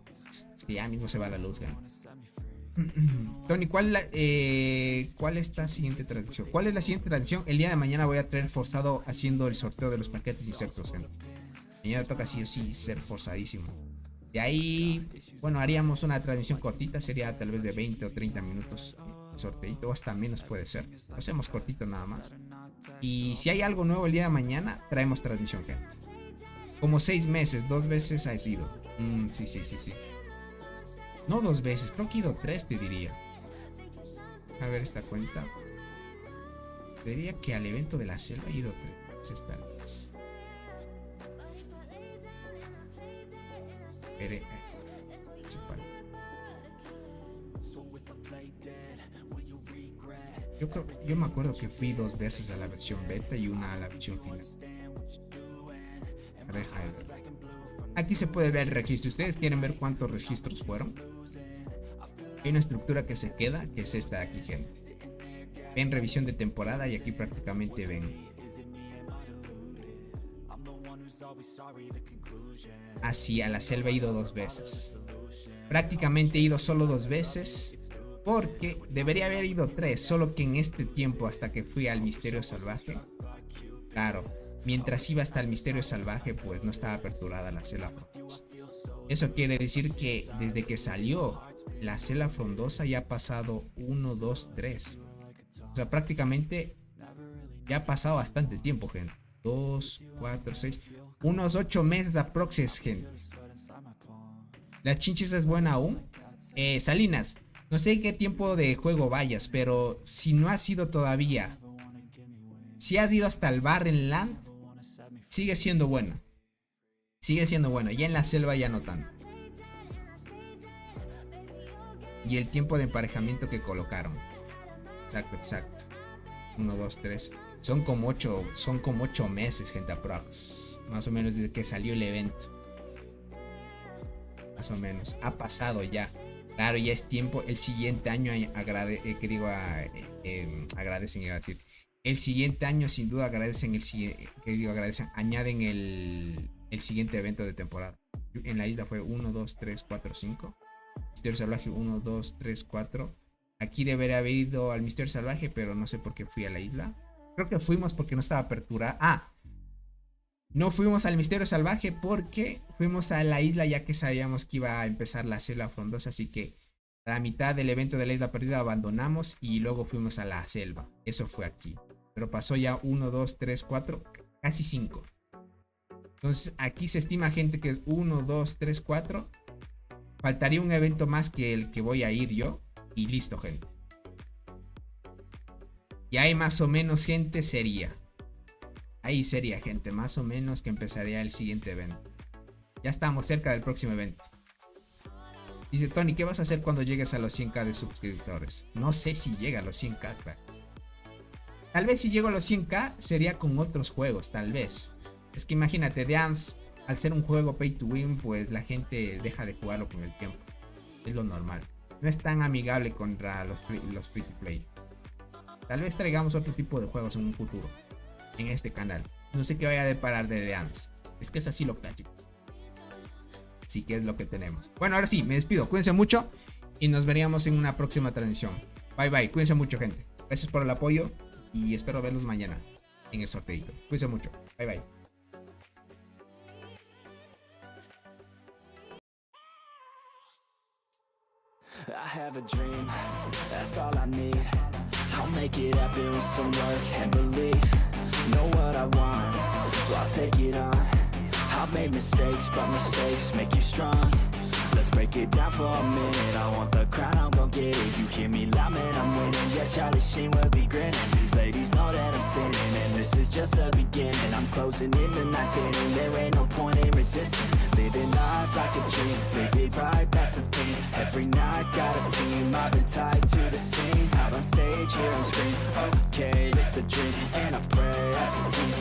Es que ya mismo se va la luz, gente. Tony, ¿cuál es la siguiente traducción? ¿Cuál es la siguiente traducción? El día de mañana voy a traer forzado haciendo el sorteo de los paquetes de insectos, gente. Mañana toca sí o sí ser forzadísimo. De ahí, bueno, haríamos una transmisión cortita, sería tal vez de 20 o 30 minutos el sorteito, o hasta menos puede ser. Lo hacemos cortito nada más. Y si hay algo nuevo el día de mañana, traemos transmisión, gente. Como 6 meses, 2 veces ha ido. Sí. No 2 veces, creo que he ido 3, te diría. A ver esta cuenta. Te diría que al evento de la selva he ido 3 veces tal vez. Yo me acuerdo que fui 2 veces a la versión beta y una a la versión final. A ver, aquí se puede ver el registro. ¿Ustedes quieren ver cuántos registros fueron? Hay una estructura que se queda, que es esta de aquí, gente. Ven revisión de temporada y aquí prácticamente ven. Así, a la selva he ido 2 veces. Prácticamente he ido solo 2 veces. Porque debería haber ido 3. Solo que en este tiempo, hasta que fui al Misterio Salvaje. Claro, mientras iba hasta el Misterio Salvaje, pues no estaba aperturada la selva frondosa. Eso quiere decir que desde que salió la selva frondosa ya ha pasado 1, 2, 3. O sea, prácticamente ya ha pasado bastante tiempo, gente. 2, 4, 6... Unos 8 meses aproximadamente, gente. La chinchis es buena aún. Salinas, no sé qué tiempo de juego vayas, pero si no has ido todavía, si has ido hasta el Barren Land, sigue siendo bueno. Sigue siendo bueno. Ya en la selva ya no tanto. Y el tiempo de emparejamiento que colocaron. Exacto. 1, 2, 3. Son como 8 meses, gente, aprox. Más o menos desde que salió el evento. Más o menos. Ha pasado ya. Claro, ya es tiempo. El siguiente año agradecen, iba a decir. El siguiente año sin duda agradecen añaden el siguiente evento de temporada. En la isla fue 1, 2, 3, 4, 5. Misterio Salvaje 1, 2, 3, 4. Aquí debería haber ido al Misterio Salvaje, pero no sé por qué fui a la isla. Creo que fuimos porque no estaba apertura. No fuimos al Misterio Salvaje porque fuimos a la isla ya que sabíamos que iba a empezar la selva frondosa. Así que a la mitad del evento de la isla perdida abandonamos y luego fuimos a la selva. Eso fue aquí. Pero pasó ya 1, 2, 3, 4, casi 5. Entonces aquí se estima, gente, que 1, 2, 3, 4. Faltaría un evento más que el que voy a ir yo. Y listo, gente. Y ahí más o menos, gente, sería. Ahí sería, gente, más o menos que empezaría el siguiente evento. Ya estamos cerca del próximo evento. Dice Tony, ¿qué vas a hacer cuando llegues a los 100k de suscriptores? No sé si llega a los 100k, claro. Tal vez si llego a los 100k sería con otros juegos, tal vez. Es que imagínate, Dance, al ser un juego pay to win, pues la gente deja de jugarlo con el tiempo. Es lo normal. No es tan amigable contra los free to play. Tal vez traigamos otro tipo de juegos en un futuro. En este canal. No sé qué vaya a deparar de Dance. Es que es así lo clásico. Así que es lo que tenemos. Bueno, ahora sí, me despido. Cuídense mucho. Y nos veríamos en una próxima transmisión. Bye bye. Cuídense mucho, gente. Gracias por el apoyo. Y espero verlos mañana en el sorteito. Cuídense mucho. Bye bye. I have a dream, that's all I need. I'll make it happen with some work and belief. Know what I want, so I'll take it on. I've made mistakes, but mistakes make you strong. Let's break it down for a minute. I want the crown, I'm gon' get it. You hear me loud, man, I'm winning. Yeah, Charlie Sheen will be grinning. These ladies know that I'm sinning, and this is just the beginning. I'm closing in the ninth inning. There ain't no point in resisting. Living life like a dream, live it right, that's the thing. Every night got a team, I've been tied to the scene. Out on stage, here I'm screaming. Okay, it's a dream, and I pray as a team.